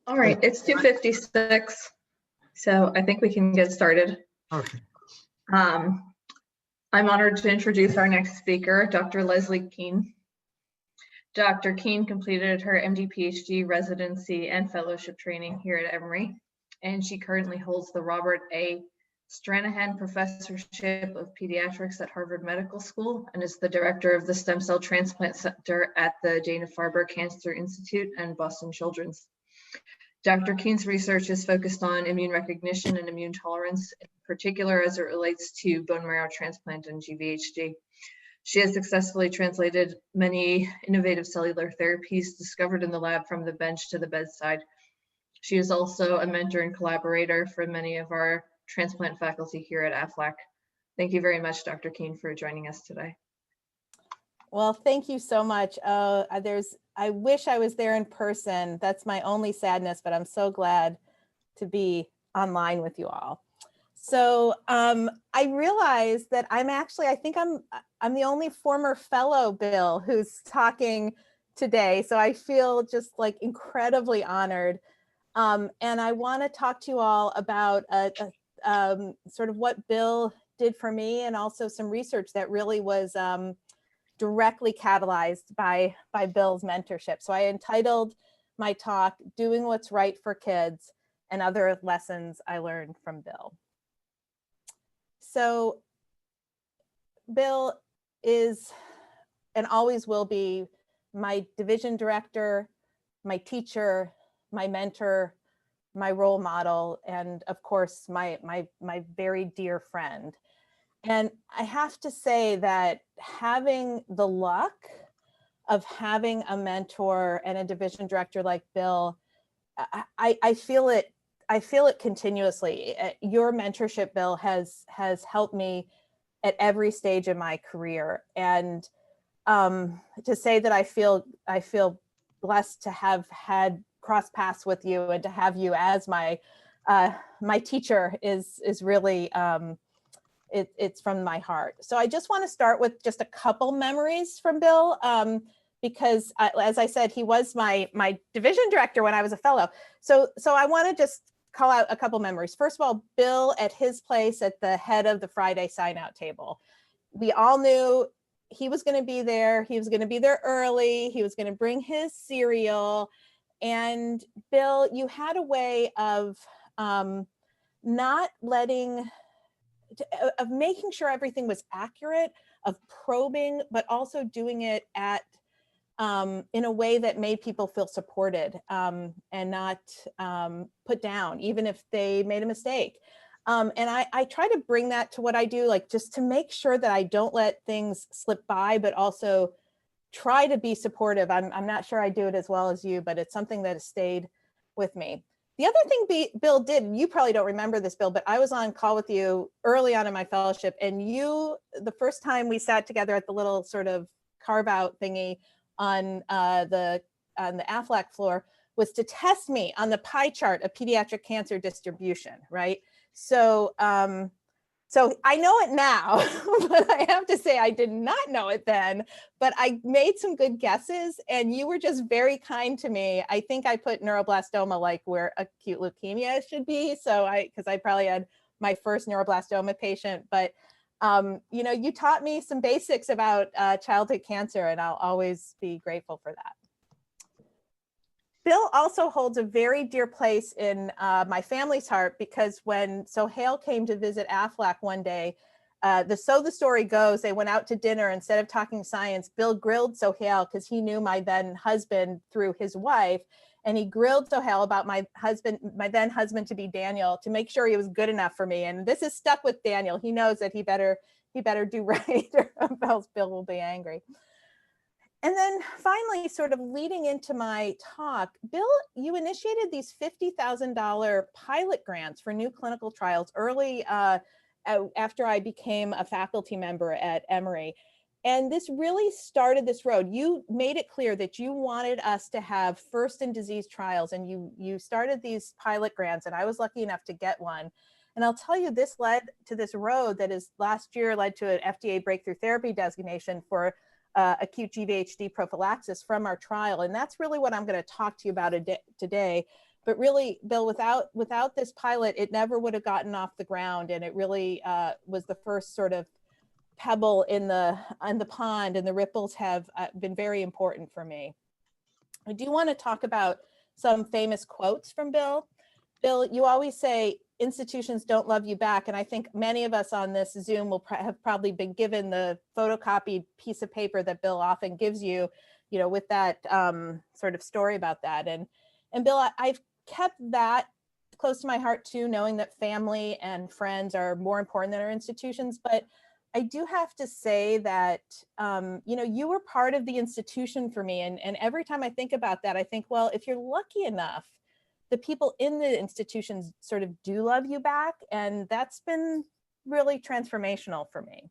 All right, it's 2:56, so I think we can get started. Okay. I'm honored to introduce our next speaker, Dr. Leslie Keene. Dr. Keene completed her MD PhD residency and fellowship training here at Emory, and she currently holds the Robert A. Stranahan Professorship of Pediatrics at Harvard Medical School and is the director of the Stem Cell Transplant Center at the Dana-Farber Cancer Institute and Boston Children's. Dr. Keene's research is focused on immune recognition and immune tolerance, in particular as it relates to bone marrow transplant and GVHD. She has successfully translated many innovative cellular therapies discovered in the lab from the bench to the bedside. She is also a mentor and collaborator for many of our transplant faculty here at AFLAC. Thank you very much, Dr. Keene, for joining us today. Well, thank you so much. I wish I was there in person. That's my only sadness, but I'm so glad to be online with you all. So I realized that I think I'm the only former fellow, Bill, who's talking today. So I feel just like incredibly honored. And I want to talk to you all about sort of what Bill did for me and also some research that really was directly catalyzed by Bill's mentorship. So I entitled my talk, Doing What's Right for Kids and Other Lessons I Learned from Bill. So Bill is and always will be my division director, my teacher, my mentor, my role model, and of course, my very dear friend. And I have to say that having the luck of having a mentor and a division director like Bill, I feel it continuously. Your mentorship, Bill, has helped me at every stage of my career. And to say that I feel blessed to have had cross paths with you and to have you as my teacher is really it's from my heart. So I just want to start with just a couple memories from Bill, because as I said, he was my division director when I was a fellow. So I want to just call out a couple memories. First of all, Bill at his place at the head of the Friday sign out table. We all knew he was going to be there. He was going to be there early. He was going to bring his cereal. And Bill, you had a way of not letting, of making sure everything was accurate, of probing, but also doing it at in a way that made people feel supported and not put down, even if they made a mistake. And I try to bring that to what I do, like just to make sure that I don't let things slip by, but also try to be supportive. I'm not sure I do it as well as you, but it's something that has stayed with me. The other thing Bill did, and you probably don't remember this, Bill, but I was on call with you early on in my fellowship, and you, the first time we sat together at the little sort of carve out thingy on the AFLAC floor, was to test me on the pie chart of pediatric cancer distribution, right? So, so I know it now, but I have to say I did not know it then, but I made some good guesses and you were just very kind to me. I think I put neuroblastoma like where acute leukemia should be. So because I probably had my first neuroblastoma patient, but you know, you taught me some basics about childhood cancer and I'll always be grateful for that. Bill also holds a very dear place in my family's heart because when Sohail came to visit Aflac one day, so the story goes, they went out to dinner. Instead of talking science, Bill grilled Sohail because he knew my then husband through his wife. And he grilled Sohail about my then husband to be Daniel, to make sure he was good enough for me. And this is stuck with Daniel. He knows that he better do right or else Bill will be angry. And then finally, sort of leading into my talk, Bill, you initiated these $50,000 pilot grants for new clinical trials early after I became a faculty member at Emory. And this really started this road. You made it clear that you wanted us to have first in disease trials, and you started these pilot grants, and I was lucky enough to get one. And I'll tell you, this led to this road that is last year led to an FDA breakthrough therapy designation for acute GVHD prophylaxis from our trial. And that's really what I'm going to talk to you about today. But really, Bill, without this pilot, it never would have gotten off the ground. And it really was the first sort of pebble in the pond, and the ripples have been very important for me. I do want to talk about some famous quotes from Bill. Bill, you always say, institutions don't love you back. And I think many of us on this Zoom will have probably been given the photocopied piece of paper that Bill often gives you, you know, with that sort of story about that. And Bill, I've kept that close to my heart too, knowing that family and friends are more important than our institutions. But I do have to say that, you know, you were part of the institution for me. And every time I think about that, I think, well, if you're lucky enough, the people in the institutions sort of do love you back. And that's been really transformational for me.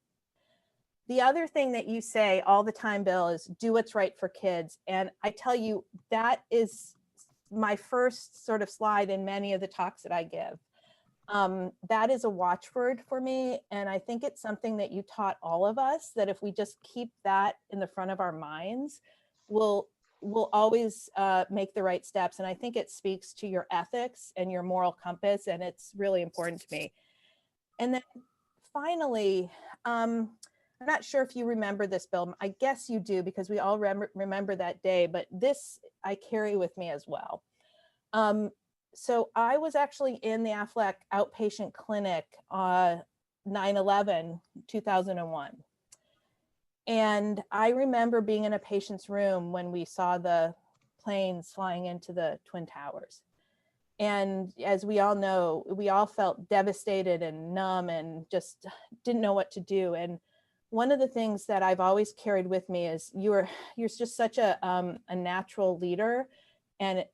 The other thing that you say all the time, Bill, is do what's right for kids. And I tell you, that is my first sort of slide in many of the talks that I give. That is a watchword for me. And I think it's something that you taught all of us, that if we just keep that in the front of our minds, we'll always make the right steps. And I think it speaks to your ethics and your moral compass, and it's really important to me. And then finally, I'm not sure if you remember this, Bill. I guess you do, because we all remember that day, but this I carry with me as well. So I was actually in the Aflac outpatient clinic 9/11, 2001. And I remember being in a patient's room when we saw the planes flying into the Twin Towers. And as we all know, we all felt devastated and numb and just didn't know what to do. And one of the things that I've always carried with me is you're just such a natural leader. And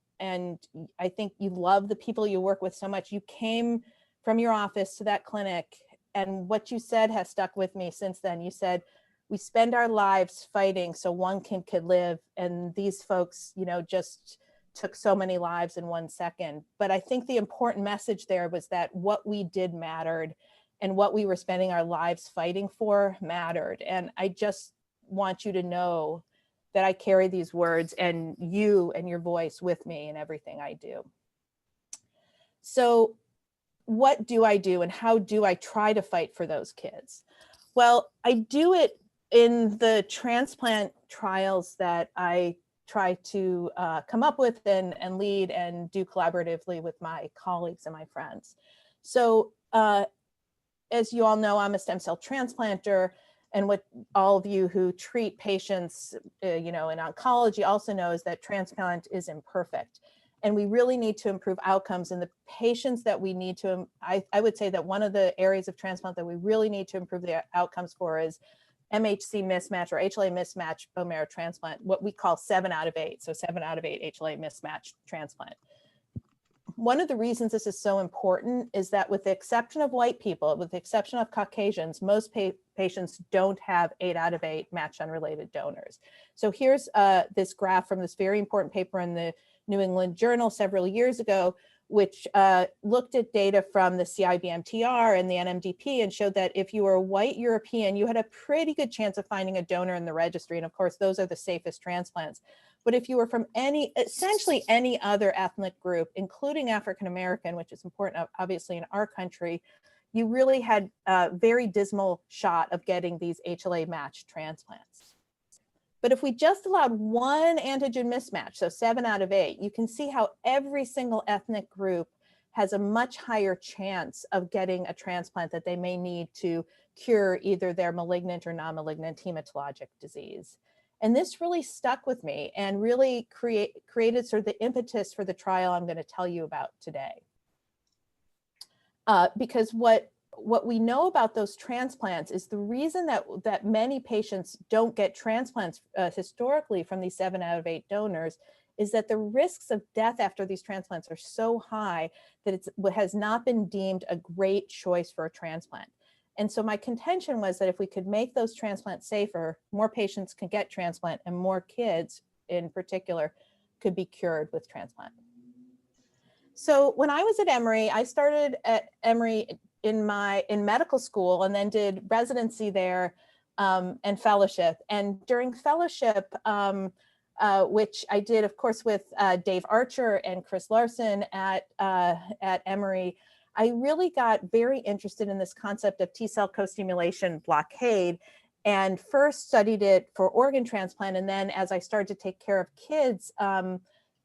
I think you love the people you work with so much. You came from your office to that clinic, and what you said has stuck with me since then. You said, we spend our lives fighting so one kid could live. And these folks, you know, just took so many lives in 1 second. But I think the important message there was that what we did mattered, and what we were spending our lives fighting for mattered. And I just want you to know that I carry these words and you and your voice with me in everything I do. So what do I do, and how do I try to fight for those kids? Well, I do it in the transplant trials that I try to come up with and lead and do collaboratively with my colleagues and my friends. So as you all know, I'm a stem cell transplanter, and what all of you who treat patients, you know, in oncology also know is that transplant is imperfect. And we really need to improve outcomes. And the patients that we need to, I would say that one of the areas of transplant that we really need to improve the outcomes for is MHC mismatch or HLA mismatch bone marrow transplant, what we call 7 out of 8. So 7 out of 8 HLA mismatch transplant. One of the reasons this is so important is that with the exception of white people, with the exception of Caucasians, most patients don't have 8 out of 8 match unrelated donors. So here's this graph from this very important paper in the New England Journal several years ago, which looked at data from the CIBMTR and the NMDP and showed that if you were a white European, you had a pretty good chance of finding a donor in the registry. And of course, those are the safest transplants. But if you were from essentially any other ethnic group, including African-American, which is important, obviously, in our country, you really had a very dismal shot of getting these HLA matched transplants. But if we just allowed one antigen mismatch, so 7 out of 8, you can see how every single ethnic group has a much higher chance of getting a transplant that they may need to cure either their malignant or non-malignant hematologic disease. And this really stuck with me and really created sort of the impetus for the trial I'm going to tell you about today. Because what we know about those transplants is the reason that many patients don't get transplants historically from these 7 out of 8 donors is that the risks of death after these transplants are so high that it has not been deemed a great choice for a transplant. And so my contention was that if we could make those transplants safer, more patients can get transplant and more kids in particular could be cured with transplant. So when I was at Emory, I started at Emory in medical school and then did residency there and fellowship. And during fellowship, which I did, of course, with Dave Archer and Chris Larson at Emory, I really got very interested in this concept of T-cell co-stimulation blockade and first studied it for organ transplant. And then as I started to take care of kids on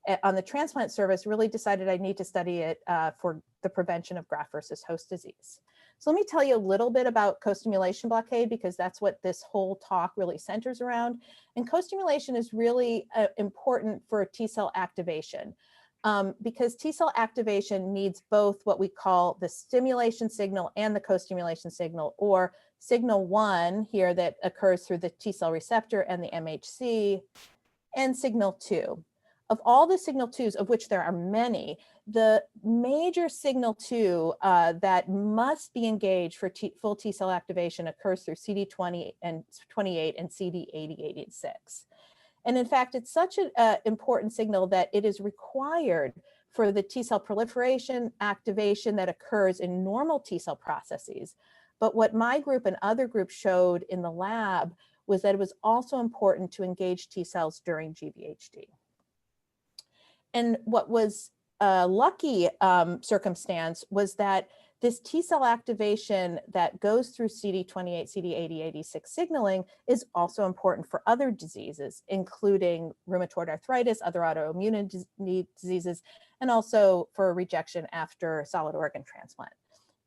the transplant service, really decided I need to study it for the prevention of graft versus host disease. So let me tell you a little bit about co-stimulation blockade, because that's what this whole talk really centers around. And co-stimulation is really important for T-cell activation. Because T-cell activation needs both what we call the stimulation signal and the co-stimulation signal, or signal 1 here that occurs through the T-cell receptor and the MHC, and signal 2. Of all the signal 2s, of which there are many, the major signal 2 that must be engaged for full T-cell activation occurs through CD20 and 28 and CD8086. And in fact, it's such an important signal that it is required for the T-cell proliferation activation that occurs in normal T-cell processes. But what my group and other groups showed in the lab was that it was also important to engage T-cells during GVHD. And what was a lucky circumstance was that this T-cell activation that goes through CD28, CD8086 signaling is also important for other diseases, including rheumatoid arthritis, other autoimmune diseases, and also for rejection after solid organ transplant.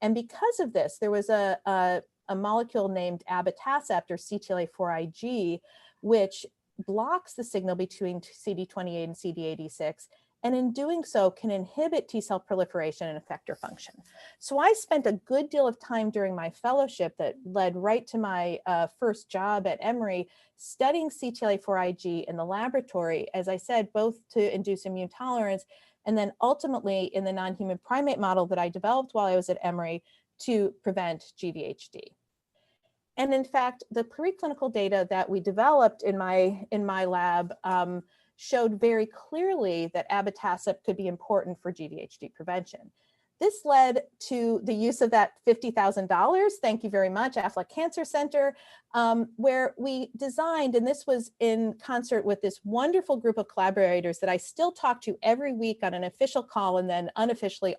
And because of this, there was a molecule named abatacept, or CTLA-4 Ig, which blocks the signal between CD28 and CD86, and in doing so can inhibit T-cell proliferation and effector function. So I spent a good deal of time during my fellowship that led right to my first job at Emory studying CTLA-4 Ig in the laboratory, as I said, both to induce immune tolerance and then ultimately in the non-human primate model that I developed while I was at Emory to prevent GVHD. And in fact, the preclinical data that we developed in my lab showed very clearly that abatacept could be important for GVHD prevention. This led to the use of that $50,000, thank you very much, Aflac Cancer Center, where we designed, and this was in concert with this wonderful group of collaborators that I still talk to every week on an official call, and then unofficially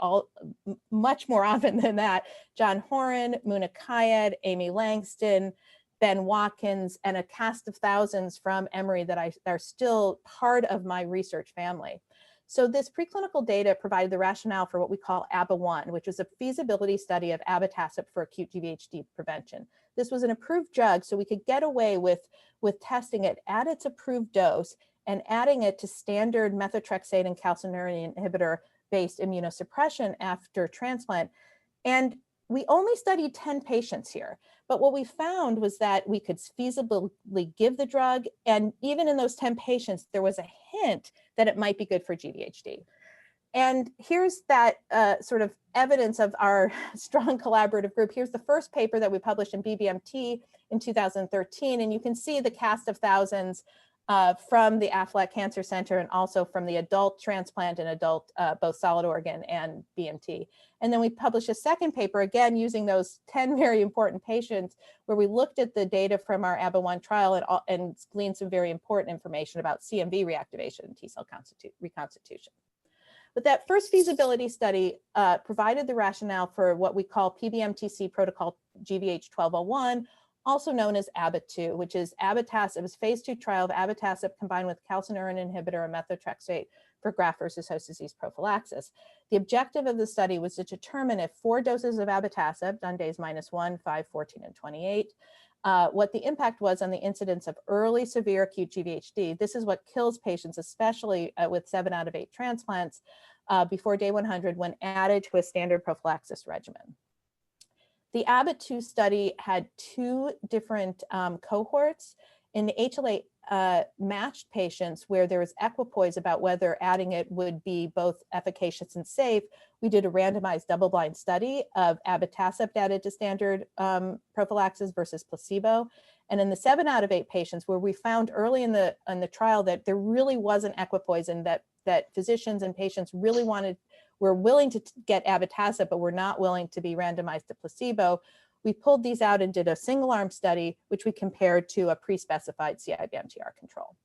much more often than that, John Horan, Muna Kayed, Amy Langston, Ben Watkins, and a cast of thousands from Emory that are still part of my research family. So this preclinical data provided the rationale for what we call ABA1, which is a feasibility study of abatacept for acute GVHD prevention. This was an approved drug, so we could get away with testing it at its approved dose and adding it to standard methotrexate and calcineurin inhibitor-based immunosuppression after transplant. And we only studied 10 patients here, but what we found was that we could feasibly give the drug, and even in those 10 patients, there was a hint that it might be good for GVHD. And here's that sort of evidence of our strong collaborative group. Here's the first paper that we published in BBMT in 2013, and you can see the cast of thousands from the Aflac Cancer Center and also from the adult transplant and adult, both solid organ and BMT. And then we published a second paper, again, using those 10 very important patients, where we looked at the data from our ABBA-1 trial and gleaned some very important information about CMV reactivation and T cell reconstitution. But that first feasibility study provided the rationale for what we call PBMTC protocol GVH 1201, also known as ABBA-2, which is abatacept. It was phase 2 trial of abatacept combined with calcineurin inhibitor and methotrexate for graft versus host disease prophylaxis. The objective of the study was to determine if 4 doses of abatacept on days -1, 5, 14, and 28, what the impact was on the incidence of early severe acute GVHD. This is what kills patients, especially with 7 out of 8 transplants before day 100 when added to a standard prophylaxis regimen. The ABBA-2 study had 2 different cohorts. In the HLA matched patients where there was equipoise about whether adding it would be both efficacious and safe, we did a randomized double-blind study of abatacept added to standard prophylaxis versus placebo. And in the 7 out of 8 patients where we found early in the trial that there really was an equipoise and that physicians and patients really were willing to get abatacept, but were not willing to be randomized to placebo, we pulled these out and did a single arm study, which we compared to a pre-specified CIBMTR control.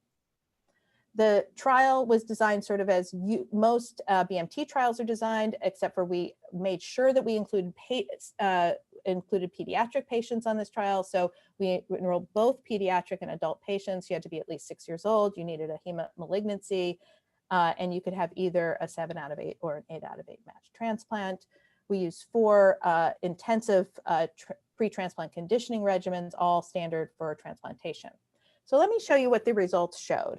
The trial was designed sort of as most BMT trials are designed, except for we made sure that we included pediatric patients on this trial. So we enrolled both pediatric and adult patients. You had to be at least 6 years old. You needed a heme malignancy, and you could have either a 7 out of 8 or an 8 out of 8 matched transplant. We used 4 intensive pre-transplant conditioning regimens, all standard for transplantation. So let me show you what the results showed.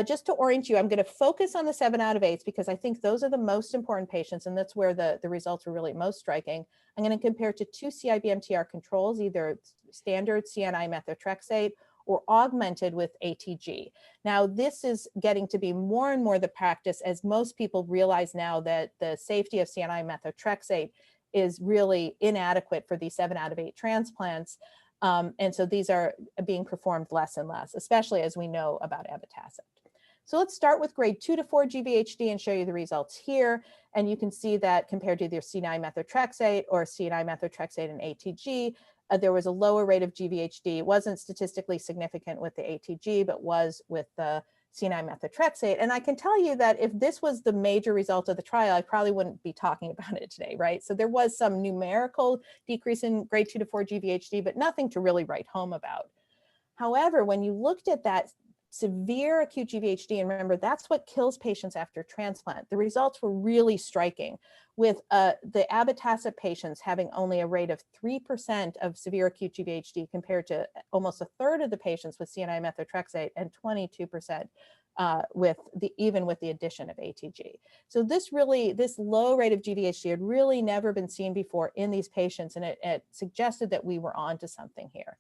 Just to orient you, I'm going to focus on the 7 out of 8s because I think those are the most important patients, and that's where the results were really most striking. I'm going to compare to 2 CIBMTR controls, either standard CNI methotrexate or augmented with ATG. Now, this is getting to be more and more the practice as most people realize now that the safety of CNI methotrexate is really inadequate for these 7 out of 8 transplants. And so these are being performed less and less, especially as we know about abatacept. So let's start with grade 2 to 4 GVHD and show you the results here. And you can see that compared to either CNI methotrexate or CNI methotrexate and ATG, there was a lower rate of GVHD. It wasn't statistically significant with the ATG, but was with the CNI methotrexate. And I can tell you that if this was the major result of the trial, I probably wouldn't be talking about it today, right? So there was some numerical decrease in grade 2 to 4 GVHD, but nothing to really write home about. However, when you looked at that severe acute GVHD, and remember, that's what kills patients after transplant, the results were really striking, with the abatacept patients having only a rate of 3% of severe acute GVHD compared to almost a third of the patients with CNI methotrexate and 22% even with the addition of ATG. So this low rate of GVHD had really never been seen before in these patients, and it suggested that we were on to something here.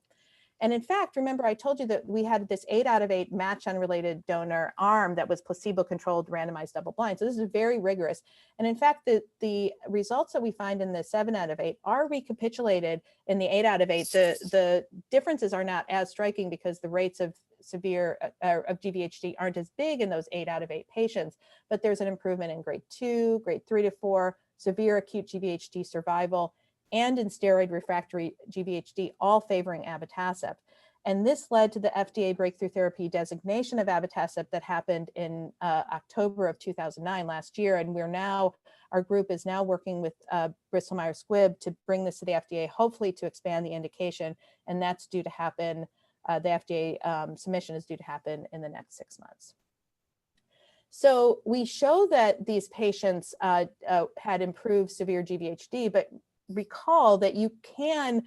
And in fact, remember I told you that we had this 8 out of 8 match unrelated donor arm that was placebo-controlled randomized double-blind. So this is very rigorous. And in fact, the results that we find in the 7 out of 8 are recapitulated in the 8 out of 8. The differences are not as striking because the rates of severe of GVHD aren't as big in those 8 out of 8 patients, but there's an improvement in grade 2, grade 3 to 4, severe acute GVHD survival, and in steroid refractory GVHD, all favoring abatacept. And this led to the FDA breakthrough therapy designation of abatacept that happened in October of 2009, last year. And our group is now working with Bristol Myers Squibb to bring this to the FDA, hopefully to expand the indication. And that's due to happen, the FDA submission is due to happen in the next 6 months. So we show that these patients had improved severe GVHD, but recall that you can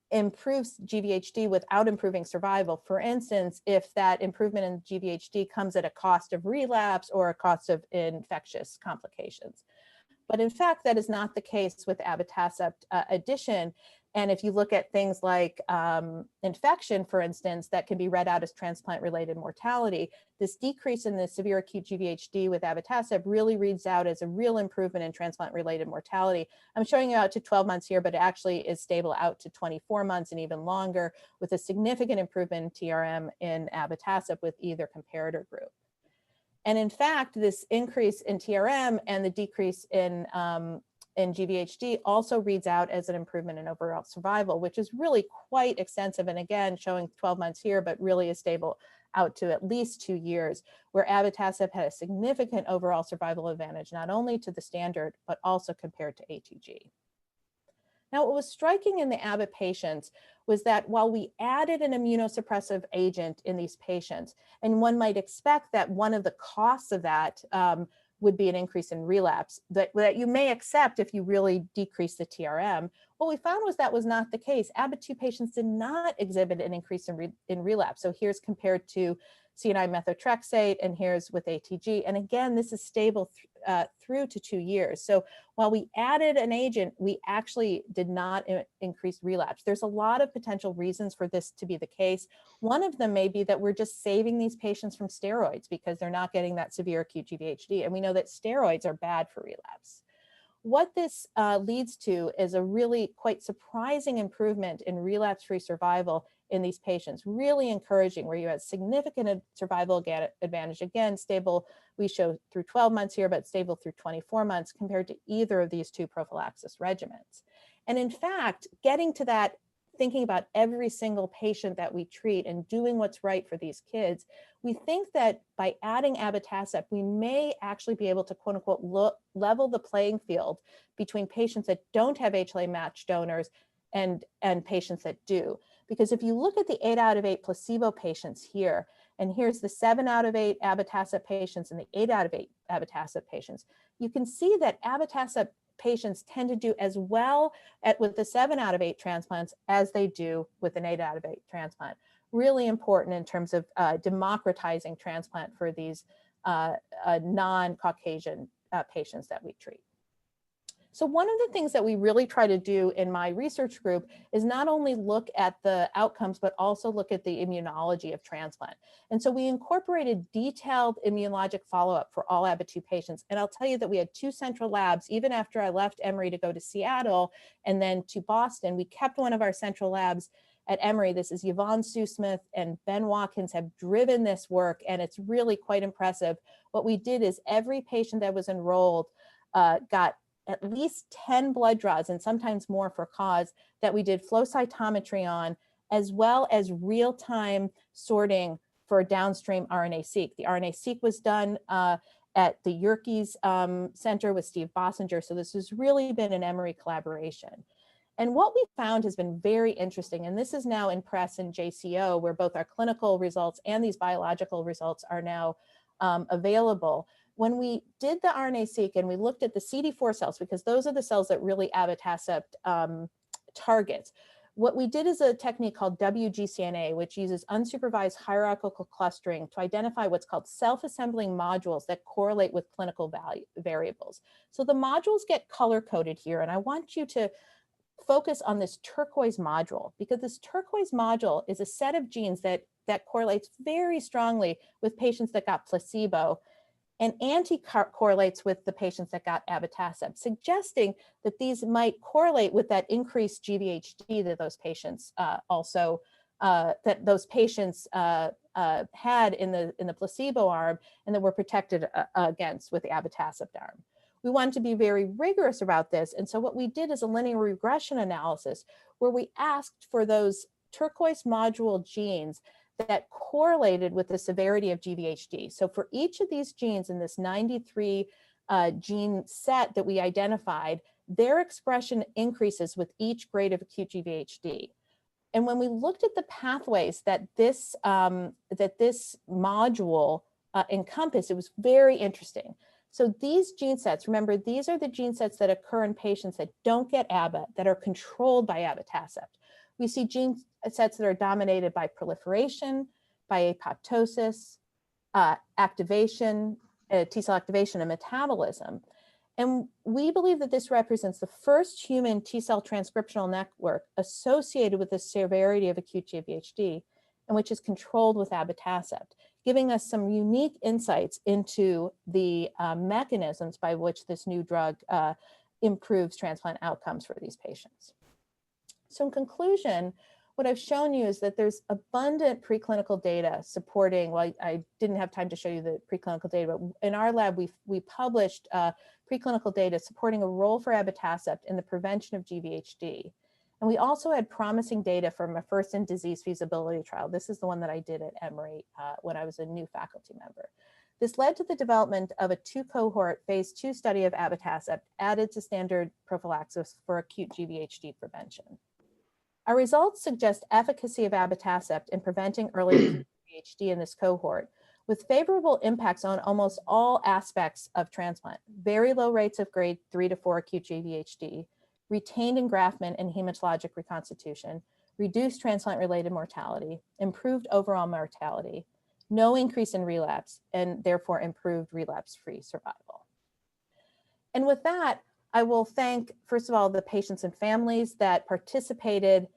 improve GVHD without improving survival. For instance, if that improvement in GVHD comes at a cost of relapse or a cost of infectious complications. But in fact, that is not the case with abatacept addition. And if you look at things like infection, for instance, that can be read out as transplant-related mortality, this decrease in the severe acute GVHD with abatacept really reads out as a real improvement in transplant-related mortality. I'm showing you out to 12 months here, but it actually is stable out to 24 months and even longer, with a significant improvement in TRM in abatacept with either comparator group. And in fact, this increase in TRM and the decrease in GVHD also reads out as an improvement in overall survival, which is really quite extensive. And again, showing 12 months here, but really is stable out to at least 2 years, where abatacept had a significant overall survival advantage, not only to the standard, but also compared to ATG. Now, what was striking in the ABBA patients was that while we added an immunosuppressive agent in these patients, and one might expect that one of the costs of that would be an increase in relapse that you may accept if you really decrease the TRM, what we found was that was not the case. ABBA2 patients did not exhibit an increase in relapse. So here's compared to CNI methotrexate, and here's with ATG. And again, this is stable through to 2 years. So while we added an agent, we actually did not increase relapse. There's a lot of potential reasons for this to be the case. One of them may be that we're just saving these patients from steroids because they're not getting that severe acute GVHD. And we know that steroids are bad for relapse. What this leads to is a really quite surprising improvement in relapse-free survival in these patients, really encouraging, where you have significant survival advantage, again, stable, we show through 12 months here, but stable through 24 months compared to either of these two prophylaxis regimens. And in fact, getting to that, thinking about every single patient that we treat and doing what's right for these kids, we think that by adding abatacept, we may actually be able to, quote unquote, level the playing field between patients that don't have HLA matched donors and patients that do. Because if you look at the 8 out of 8 placebo patients here, and here's the 7 out of 8 abatacept patients and the 8 out of 8 abatacept patients, you can see that abatacept patients tend to do as well with the 7 out of 8 transplants as they do with an 8 out of 8 transplant. Really important in terms of democratizing transplant for these non-Caucasian patients that we treat. So one of the things that we really try to do in my research group is not only look at the outcomes, but also look at the immunology of transplant. And so we incorporated detailed immunologic follow-up for all ABBA2 patients. And I'll tell you that we had 2 central labs. Even after I left Emory to go to Seattle and then to Boston, we kept one of our central labs at Emory. This is Yvonne Sue-Smith and Ben Watkins have driven this work, and it's really quite impressive. What we did is every patient that was enrolled got at least 10 blood draws, and sometimes more for cause, that we did flow cytometry on, as well as real-time sorting for downstream RNA-seq. The RNA-seq was done at the Yerkes Center with Steve Bossinger, so this has really been an Emory collaboration. And what we found has been very interesting, and this is now in press in JCO, where both our clinical results and these biological results are now available. When we did the RNA-seq and we looked at the CD4 cells, because those are the cells that really abatacept targets, what we did is a technique called WGCNA, which uses unsupervised hierarchical clustering to identify what's called self-assembling modules that correlate with clinical variables. So the modules get color-coded here, and I want you to focus on this turquoise module, because this turquoise module is a set of genes that correlates very strongly with patients that got placebo, and anti-correlates with the patients that got abatacept, suggesting that these might correlate with that increased GVHD that those patients had in the placebo arm, and that were protected against with the abatacept arm. We wanted to be very rigorous about this, and so what we did is a linear regression analysis where we asked for those turquoise module genes that correlated with the severity of GVHD. So for each of these genes in this 93 gene set that we identified, their expression increases with each grade of acute GVHD. And when we looked at the pathways that this module encompassed, it was very interesting. So these gene sets, remember, these are the gene sets that occur in patients that don't get ABBA, that are controlled by abatacept. We see gene sets that are dominated by proliferation, by apoptosis, activation, T cell activation, and metabolism. And we believe that this represents the first human T-cell transcriptional network associated with the severity of acute GVHD, and which is controlled with abatacept, giving us some unique insights into the mechanisms by which this new drug improves transplant outcomes for these patients. So in conclusion, what I've shown you is that there's abundant preclinical data supporting, well, I didn't have time to show you the preclinical data, but in our lab, we published preclinical data supporting a role for abatacept in the prevention of GVHD. And we also had promising data from a first-in-disease feasibility trial. This is the one that I did at Emory when I was a new faculty member. This led to the development of a 2-cohort phase 2 study of abatacept added to standard prophylaxis for acute GVHD prevention. Our results suggest efficacy of abatacept in preventing early GVHD in this cohort, with favorable impacts on almost all aspects of transplant: very low rates of grade 3 to 4 acute GVHD, retained engraftment and hematologic reconstitution, reduced transplant-related mortality, improved overall mortality, no increase in relapse, and therefore improved relapse-free survival. And with that, I will thank, first of all, the patients and families that participated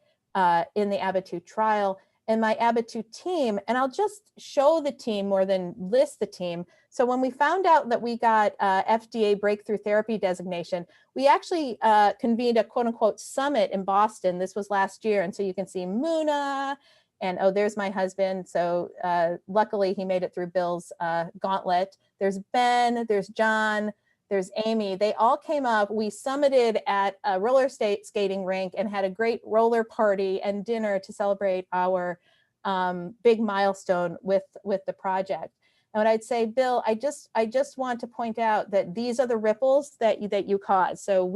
in the ABBA-2 trial, and my ABBA-2 team. And I'll just show the team more than list the team. So when we found out that we got FDA breakthrough therapy designation, we actually convened a quote unquote summit in Boston. This was last year. And so you can see Muna, and oh, there's my husband. So luckily he made it through Bill's gauntlet. There's Ben, there's John, there's Amy. They all came up. We summited at a roller skating rink and had a great roller party and dinner to celebrate our big milestone with the project. And what I'd say, Bill, I just want to point out that these are the ripples that you caused. So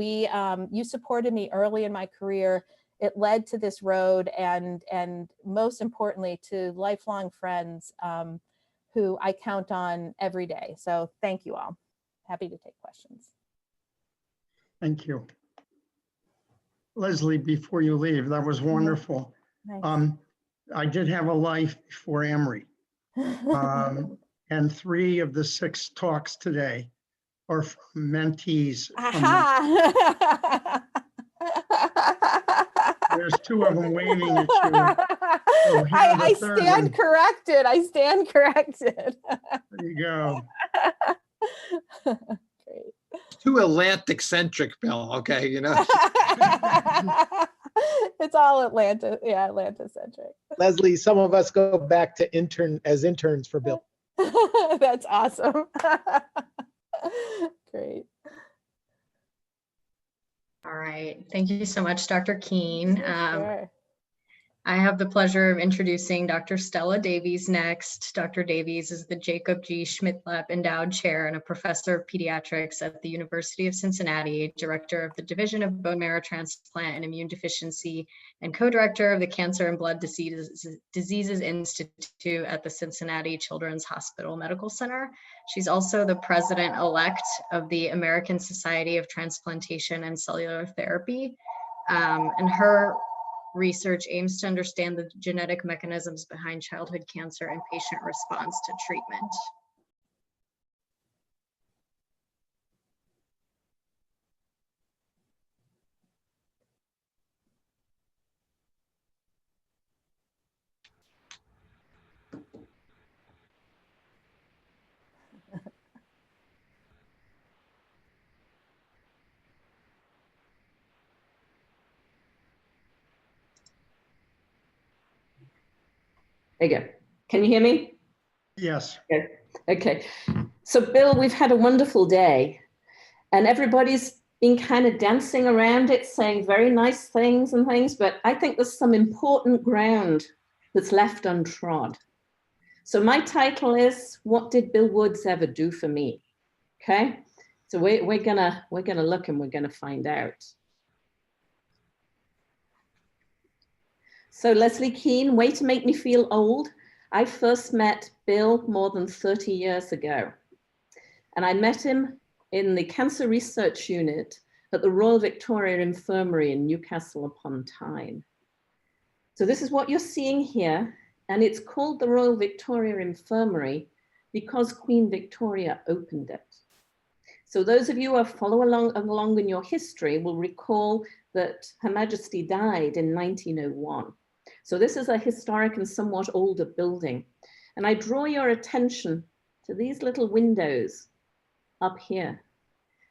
you supported me early in my career. It led to this road, and most importantly, to lifelong friends who I count on every day. So thank you all. Happy to take questions. Thank you. Leslie, before you leave, that was wonderful. Nice. I did have a life before Emory. And 3 of the 6 talks today are from mentees. There's 2 of them waving at you. So I stand corrected. I stand corrected. There you go. Great. Too Atlantic-centric, Bill, okay, you know. It's all Atlanta, yeah, Atlanta-centric. Leslie, some of us go back to interns for Bill. That's awesome. Great. All right. Thank you so much, Dr. Keene. Sure. I have the pleasure of introducing Dr. Stella Davies next. Dr. Davies is the Jacob G. Schmidtlap Endowed Chair and a Professor of Pediatrics at the University of Cincinnati, Director of the Division of Bone Marrow Transplant and Immune Deficiency, and Co-Director of the Cancer and Blood Diseases Institute at the Cincinnati Children's Hospital Medical Center. She's also the President-elect of the American Society of Transplantation and Cellular Therapy, and her research aims to understand the genetic mechanisms behind childhood cancer and patient response to treatment. There you go. Can you hear me? Yes. Okay. So Bill, we've had a wonderful day and everybody's been kind of dancing around it, saying very nice things and things, but I think there's some important ground that's left untrod. So my title is, What Did Bill Woods Ever Do for Me? Okay. So we're gonna look and we're gonna find out. So Leslie Keene, way to make me feel old. I first met Bill more than 30 years ago. And I met him in the Cancer Research Unit at the Royal Victoria Infirmary in Newcastle upon Tyne. So this is what you're seeing here. And it's called the Royal Victoria Infirmary because Queen Victoria opened it. So those of you who follow along in your history will recall that Her Majesty died in 1901. So this is a historic and somewhat older building. And I draw your attention to these little windows up here.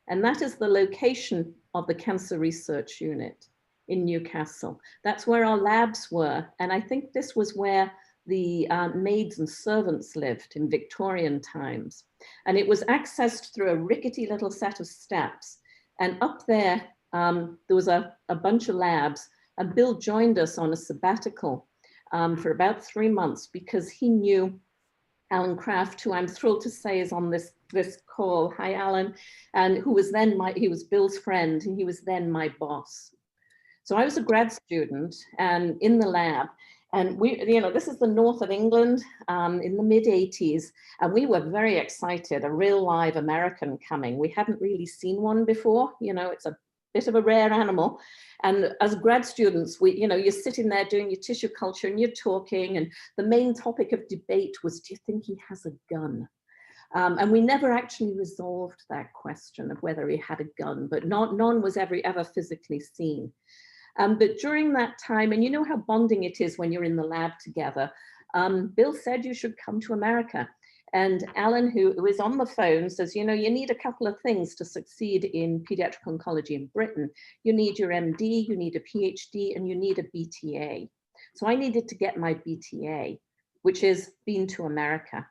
And that is the location of the Cancer Research Unit in Newcastle. That's where our labs were. And I think this was where the maids and servants lived in Victorian times. And it was accessed through a rickety little set of steps. And up there, there was a bunch of labs. And Bill joined us on a sabbatical for about 3 months because he knew Alan Kraft, who I'm thrilled to say is on this call. Hi, Alan. And who was then he was Bill's friend, and he was then my boss. So I was a grad student and in the lab. And this is the north of England in the mid 80s. And we were very excited, a real live American coming. We hadn't really seen one before. It's a bit of a rare animal. And as grad students, you're sitting there doing your tissue culture and you're talking. And the main topic of debate was, do you think he has a gun? And we never actually resolved that question of whether he had a gun, but none was ever physically seen. But during that time, and you know how bonding it is when you're in the lab together, Bill said you should come to America. And Alan, who is on the phone, says, you need a couple of things to succeed in pediatric oncology in Britain. You need your MD, you need a PhD, and you need a BTA. So I needed to get my BTA, which is been to America.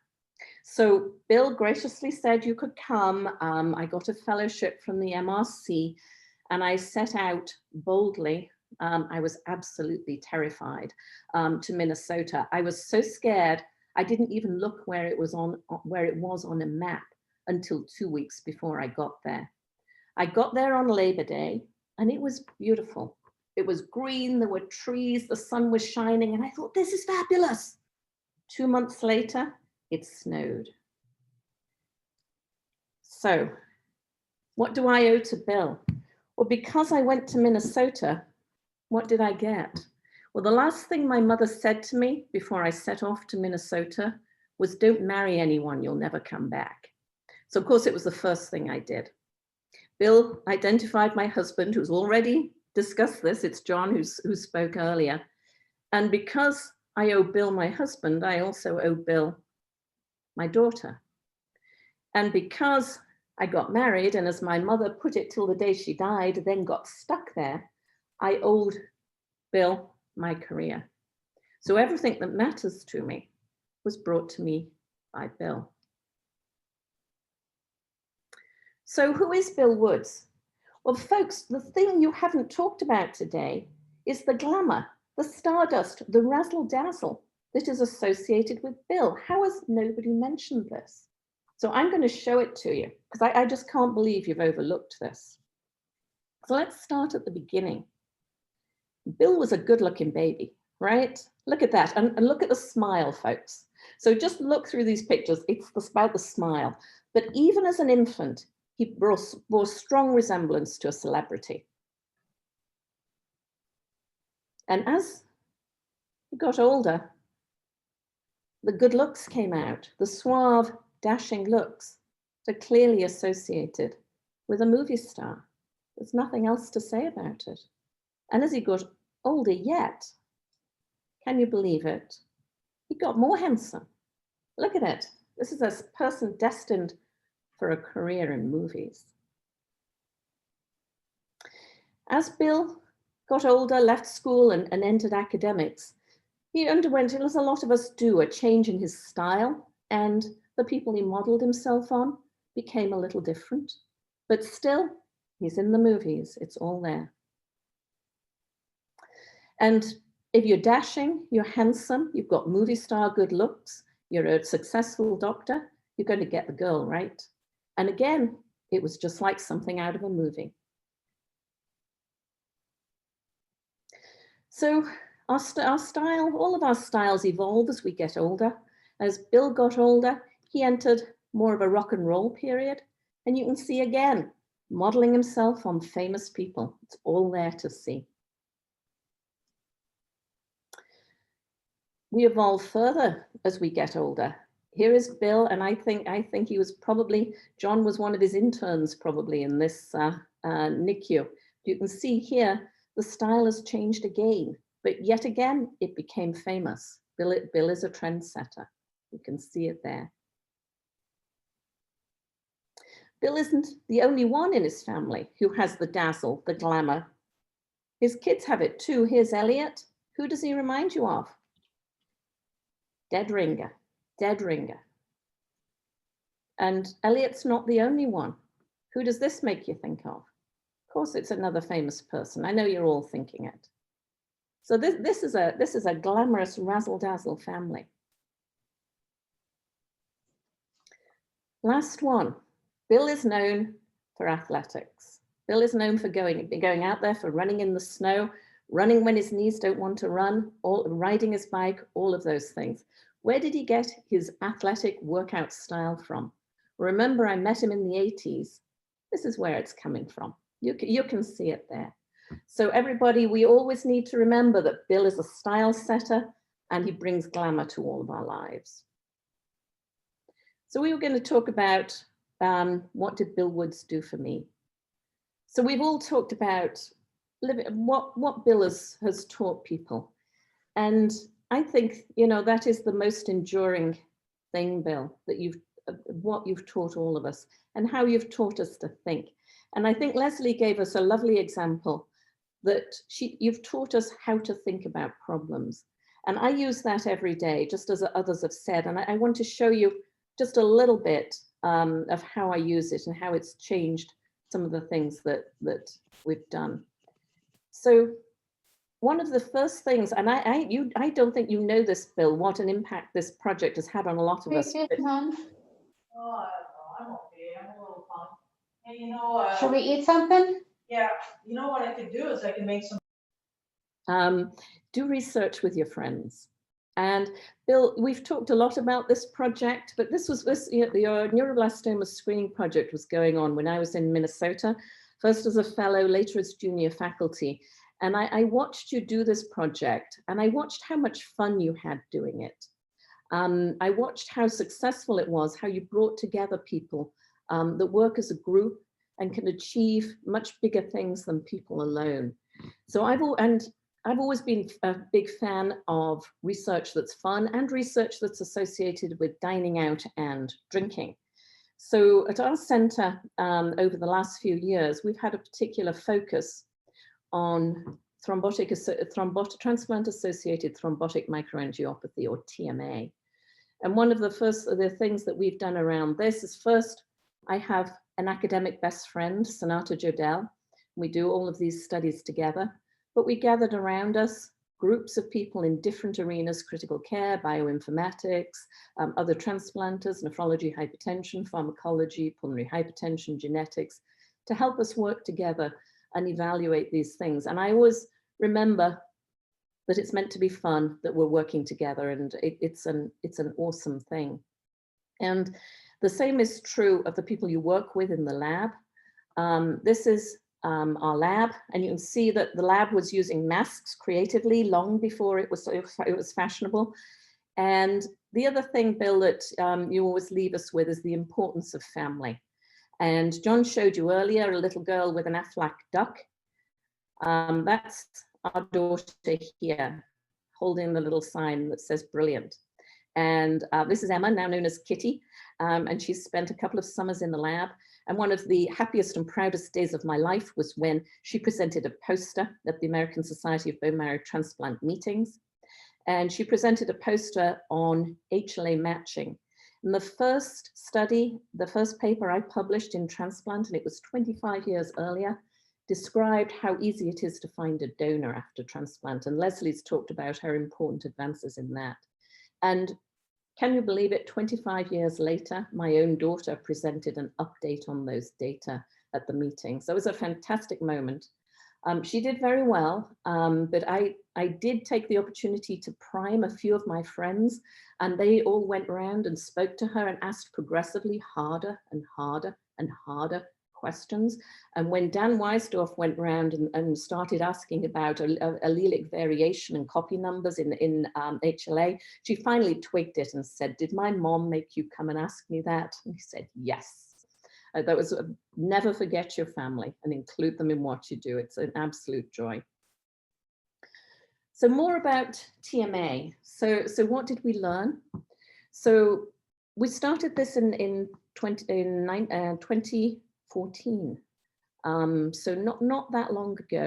So Bill graciously said you could come. I got a fellowship from the MRC. And I set out boldly. I was absolutely terrified to Minnesota. I was so scared, I didn't even look where it was on a map until 2 weeks before I got there. I got there on Labor Day, and it was beautiful. It was green, there were trees, the sun was shining, and I thought, this is fabulous. 2 months later, it snowed. So, what do I owe to Bill? Well, because I went to Minnesota, what did I get? Well, the last thing my mother said to me before I set off to Minnesota was, don't marry anyone, you'll never come back. So of course it was the first thing I did. Bill identified my husband, who's already discussed this. It's John who spoke earlier. And because I owe Bill my husband, I also owe Bill my daughter. And because I got married, and as my mother put it, till the day she died, then got stuck there, I owed Bill my career. So everything that matters to me was brought to me by Bill. So who is Bill Woods? Well, folks, the thing you haven't talked about today is the glamour, the stardust, the razzle dazzle that is associated with Bill. How has nobody mentioned this? So I'm going to show it to you because I just can't believe you've overlooked this. So let's start at the beginning. Bill was a good-looking baby, right? Look at that, and look at the smile, folks. So just look through these pictures. It's about the smile. But even as an infant, he bore strong resemblance to a celebrity. And as he got older, the good looks came out, the suave, dashing looks are clearly associated with a movie star. There's nothing else to say about it. And as he got older yet, can you believe it? He got more handsome. Look at it. This is a person destined for a career in movies. As Bill got older, left school and entered academics, he underwent, as a lot of us do, a change in his style, and the people he modeled himself on became a little different. But still, he's in the movies. It's all there. And if you're dashing, you're handsome, you've got movie star good looks, you're a successful doctor, you're going to get the girl, right? And again, it was just like something out of a movie. So our style, all of our styles evolve as we get older. As Bill got older, he entered more of a rock and roll period. And you can see again, modeling himself on famous people. It's all there to see. We evolve further as we get older. here is Bill, and I think he was probably, John was one of his interns probably in this NICU. You can see here, the style has changed again, but yet again, it became famous. Bill is a trendsetter. You can see it there. Bill isn't the only one in his family who has the dazzle, the glamour. His kids have it too. Here's Elliot. Who does he remind you of? Dead ringer, dead ringer. And Elliot's not the only one. Who does this make you think of? Of course, it's another famous person. I know you're all thinking it. So this is a glamorous razzle-dazzle family. Last one. Bill is known for athletics. Bill is known for going out there, for running in the snow, running when his knees don't want to run, riding his bike, all of those things. Where did he get his athletic workout style from? Remember, I met him in the 80s. This is where it's coming from. You can see it there. So everybody, we always need to remember that Bill is a style setter and he brings glamour to all of our lives. So we were going to talk about what did Bill Woods do for me? So we've all talked about what Bill has taught people. And I think, you know, that is the most enduring thing, Bill, that what you've taught all of us and how you've taught us to think. And I think Leslie gave us a lovely example that you've taught us how to think about problems. And I use that every day, just as others have said. And I want to show you just a little bit of how I use it and how it's changed some of the things that we've done. So one of the first things, and I don't think you know this, Bill, what an impact this project has had on a lot of us. Oh, I don't know. I'm okay. I'm a little pumped. Hey, you know, should we eat something? Yeah. You know what I could do is I can make some. Do research with your friends. And Bill, we've talked a lot about this project, but this you know, the neuroblastoma screening project was going on when I was in Minnesota, first as a fellow, later as junior faculty. And I watched you do this project and I watched how much fun you had doing it. I watched how successful it was, how you brought together people that work as a group and can achieve much bigger things than people alone. So I've always been a big fan of research that's fun and research that's associated with dining out and drinking. So at our center over the last few years, we've had a particular focus on transplant-associated thrombotic microangiopathy, or TMA. And one of the things that we've done around this is, first, I have an academic best friend, Sonata Jodell. We do all of these studies together, but we gathered around us groups of people in different arenas: critical care, bioinformatics, other transplanters, nephrology, hypertension, pharmacology, pulmonary hypertension, genetics, to help us work together and evaluate these things. And I always remember that it's meant to be fun, that we're working together, and it's an awesome thing. And the same is true of the people you work with in the lab. This is our lab, and you can see that the lab was using masks creatively long before it was fashionable. And the other thing, Bill, that you always leave us with is the importance of family. And John showed you earlier a little girl with an Aflac duck. That's our daughter here, holding the little sign that says brilliant. And this is Emma, now known as Kitty, and she's spent a couple of summers in the lab. And one of the happiest and proudest days of my life was when she presented a poster at the American Society of Bone Marrow Transplant meetings. And she presented a poster on HLA matching. And the first study, the first paper I published in Transplant, and it was 25 years earlier, described how easy it is to find a donor after transplant. And Leslie's talked about her important advances in that. And can you believe it, 25 years later, my own daughter presented an update on those data at the meeting. So it was a fantastic moment. She did very well, but I did take the opportunity to prime a few of my friends, and they all went around and spoke to her and asked progressively harder and harder and harder questions. And when Dan Weisdorf went around and started asking about allelic variation and copy numbers in HLA, she finally twigged it and said, "Did my mom make you come and ask me that?" And he said, "Yes." That was never forget your family and include them in what you do. It's an absolute joy. So more about TMA. So what did we learn? So we started this in 2014. So not that long ago.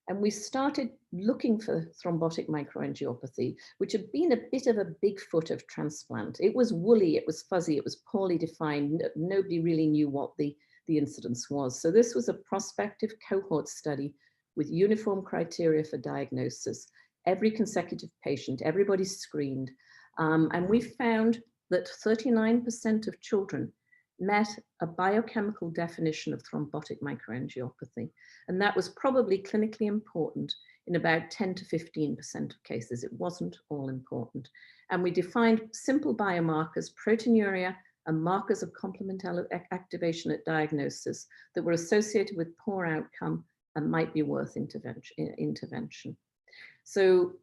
And we started looking for thrombotic microangiopathy, which had been a bit of a Bigfoot of transplant. It was woolly, it was fuzzy, it was poorly defined. Nobody really knew what the incidence was. So this was a prospective cohort study with uniform criteria for diagnosis. Every consecutive patient, everybody screened. And we found that 39% of children met a biochemical definition of thrombotic microangiopathy. And that was probably clinically important in about 10 to 15% of cases. It wasn't all important. And we defined simple biomarkers, proteinuria, and markers of complement activation at diagnosis that were associated with poor outcome and might be worth intervention. So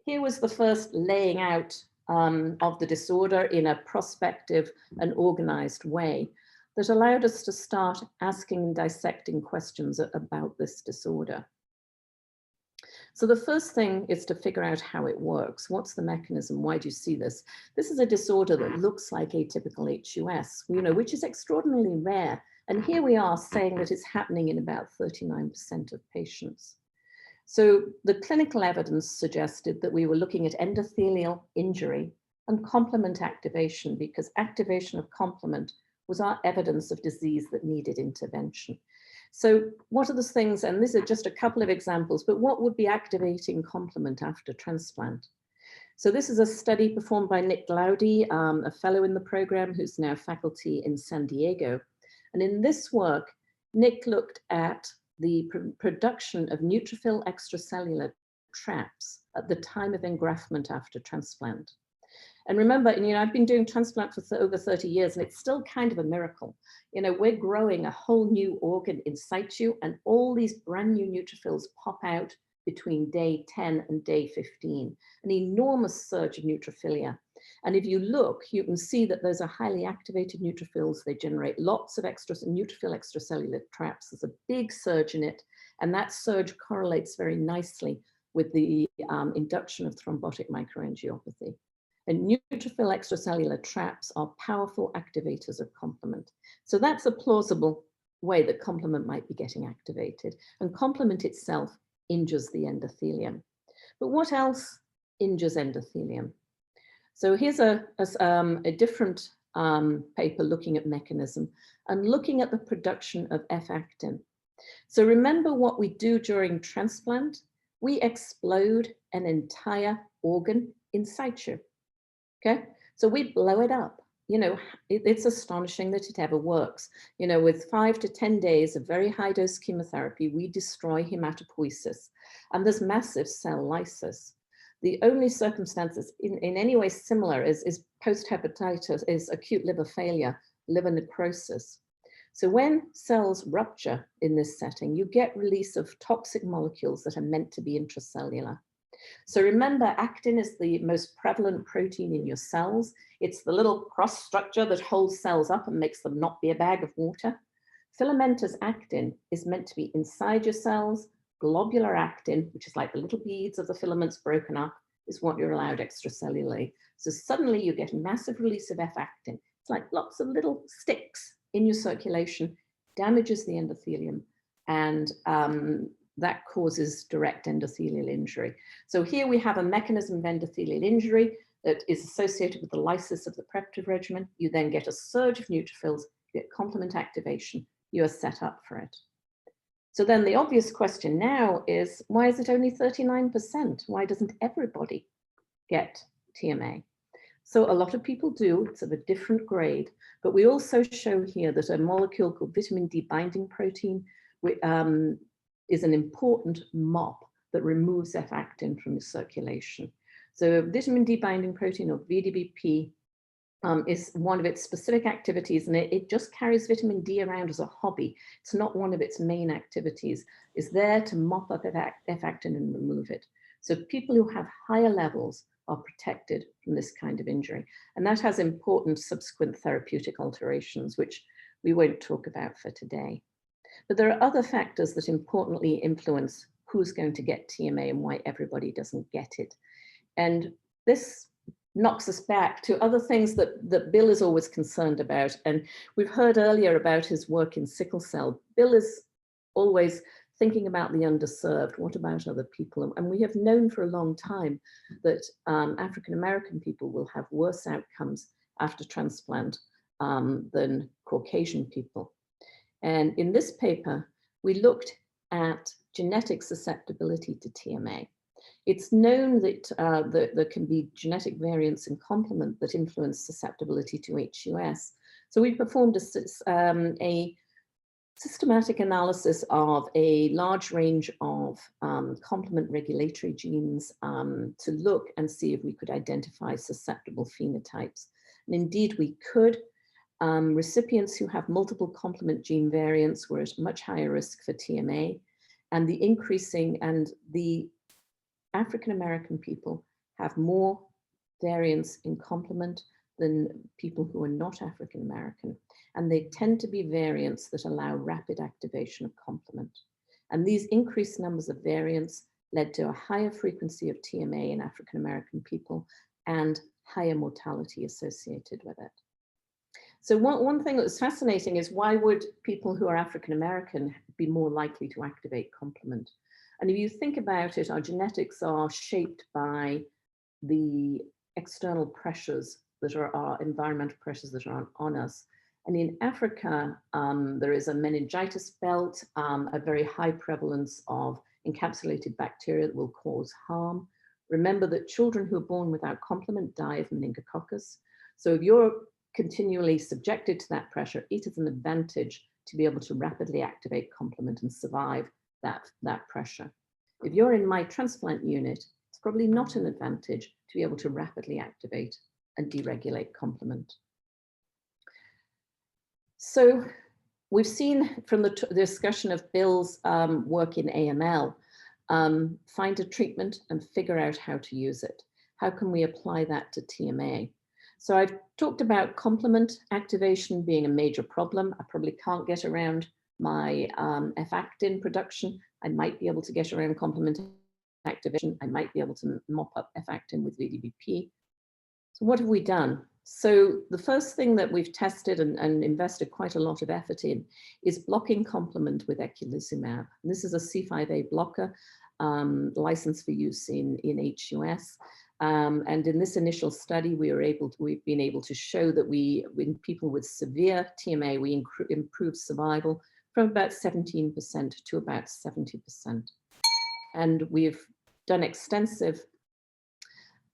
here was the first laying out of the disorder in a prospective and organized way that allowed us to start asking and dissecting questions about this disorder. So the first thing is to figure out how it works. What's the mechanism? Why do you see this? This is a disorder that looks like atypical HUS, which is extraordinarily rare. And here we are saying that it's happening in about 39% of patients. So the clinical evidence suggested that we were looking at endothelial injury and complement activation, because activation of complement was our evidence of disease that needed intervention. So what are the things, and these are just a couple of examples, but what would be activating complement after transplant? So this is a study performed by Nick Glaudy, a fellow in the program who's now faculty in San Diego. And in this work, Nick looked at the production of neutrophil extracellular traps at the time of engraftment after transplant. And remember, I've been doing transplant for over 30 years, and it's still kind of a miracle. We're growing a whole new organ in situ, and all these brand new neutrophils pop out between day 10 and day 15, an enormous surge of neutrophilia. And if you look, you can see that those are highly activated neutrophils. They generate lots of neutrophil extracellular traps. There's a big surge in it, and that surge correlates very nicely with the induction of thrombotic microangiopathy. And neutrophil extracellular traps are powerful activators of complement. So that's a plausible way that complement might be getting activated. And complement itself injures the endothelium. But what else injures endothelium? So here's a different paper looking at mechanism and looking at the production of F-actin. So remember what we do during transplant? We explode an entire organ in situ. Okay, so we blow it up. It's astonishing that it ever works. With 5 to 10 days of very high dose chemotherapy, we destroy hematopoiesis, and there's massive cell lysis. The only circumstances in any way similar is post-hepatitis, is acute liver failure, liver necrosis. So when cells rupture in this setting, you get release of toxic molecules that are meant to be intracellular. So remember, actin is the most prevalent protein in your cells. It's the little cross structure that holds cells up and makes them not be a bag of water. Filamentous actin is meant to be inside your cells. Globular actin, which is like the little beads of the filaments broken up, is what you're allowed extracellularly. So suddenly you get massive release of F-actin. It's like lots of little sticks in your circulation, damages the endothelium, and that causes direct endothelial injury. So here we have a mechanism of endothelial injury that is associated with the lysis of the preparative regimen. You then get a surge of neutrophils, you get complement activation, you are set up for it. So then the obvious question now is, why is it only 39%? Why doesn't everybody get TMA? So a lot of people do, it's of a different grade, but we also show here that a molecule called vitamin D binding protein is an important mop that removes F-actin from the circulation. So vitamin D binding protein, or VDBP, is one of its specific activities, and it just carries vitamin D around as a hobby. It's not one of its main activities. It's there to mop up F-actin and remove it. So people who have higher levels are protected from this kind of injury. And that has important subsequent therapeutic alterations, which we won't talk about for today. But there are other factors that importantly influence who's going to get TMA and why everybody doesn't get it. And this knocks us back to other things that Bill is always concerned about. And we've heard earlier about his work in sickle cell. Bill is always thinking about the underserved. What about other people? And we have known for a long time that African-American people will have worse outcomes after transplant than Caucasian people. And in this paper, we looked at genetic susceptibility to TMA. It's known that there can be genetic variants in complement that influence susceptibility to HUS. So we performed a systematic analysis of a large range of complement regulatory genes to look and see if we could identify susceptible phenotypes. And indeed we could. Recipients who have multiple complement gene variants were at much higher risk for TMA, and the African-American people have more variants in complement than people who are not African-American. And they tend to be variants that allow rapid activation of complement. And these increased numbers of variants led to a higher frequency of TMA in African-American people and higher mortality associated with it. So one thing that was fascinating is why would people who are African-American be more likely to activate complement? And if you think about it, our genetics are shaped by the external pressures that are our environmental pressures that are on us. And in Africa, there is a meningitis belt, a very high prevalence of encapsulated bacteria that will cause harm. Remember that children who are born without complement die of meningococcus. So if you're continually subjected to that pressure, it is an advantage to be able to rapidly activate complement and survive that pressure. If you're in my transplant unit, it's probably not an advantage to be able to rapidly activate and deregulate complement. So we've seen from the discussion of Bill's work in AML, find a treatment and figure out how to use it. How can we apply that to TMA? So I've talked about complement activation being a major problem. I probably can't get around my F-actin production. I might be able to get around complement activation. I might be able to mop up F-actin with VDBP. So what have we done? So the first thing that we've tested and invested quite a lot of effort in is blocking complement with eculizumab. And this is a C5a blocker licensed for use in HUS. And in this initial study, we've been able to show that in people with severe TMA, we improve survival from about 17% to about 70%. And we've done extensive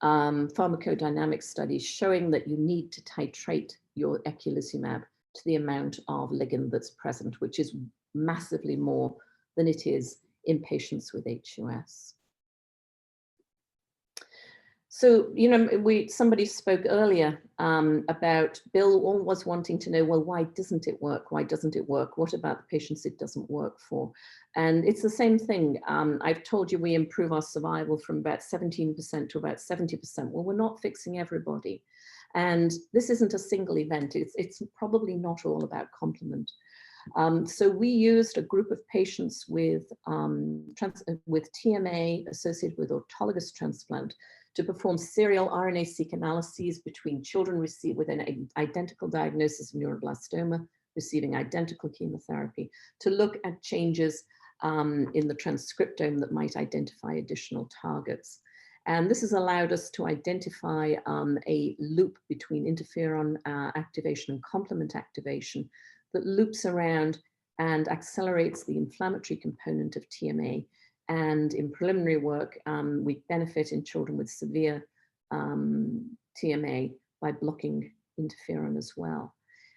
pharmacodynamic studies showing that you need to titrate your eculizumab to the amount of ligand that's present, which is massively more than it is in patients with HUS. So, you know, somebody spoke earlier about Bill was wanting to know, well, why doesn't it work? Why doesn't it work? What about the patients it doesn't work for? And it's the same thing. I've told you we improve our survival from about 17% to about 70%. Well, we're not fixing everybody. And this isn't a single event. It's probably not all about complement. So we used a group of patients with TMA associated with autologous transplant to perform serial RNA-seq analyses between children with an identical diagnosis of neuroblastoma, receiving identical chemotherapy, to look at changes in the transcriptome that might identify additional targets. And this has allowed us to identify a loop between interferon activation and complement activation that loops around and accelerates the inflammatory component of TMA. And in preliminary work, we benefit in children with severe TMA by blocking interferon as well.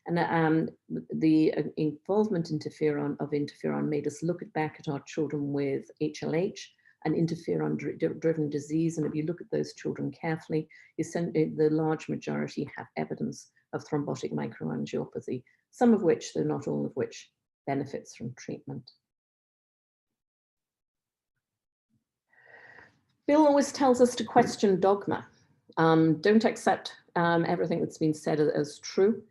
And the involvement of interferon made us look back at our children with HLH, an interferon-driven disease. And if you look at those children carefully, the large majority have evidence of thrombotic microangiopathy, some of which, though not all of which, benefits from treatment. Bill always tells us to question dogma. Don't accept everything that's been said as true.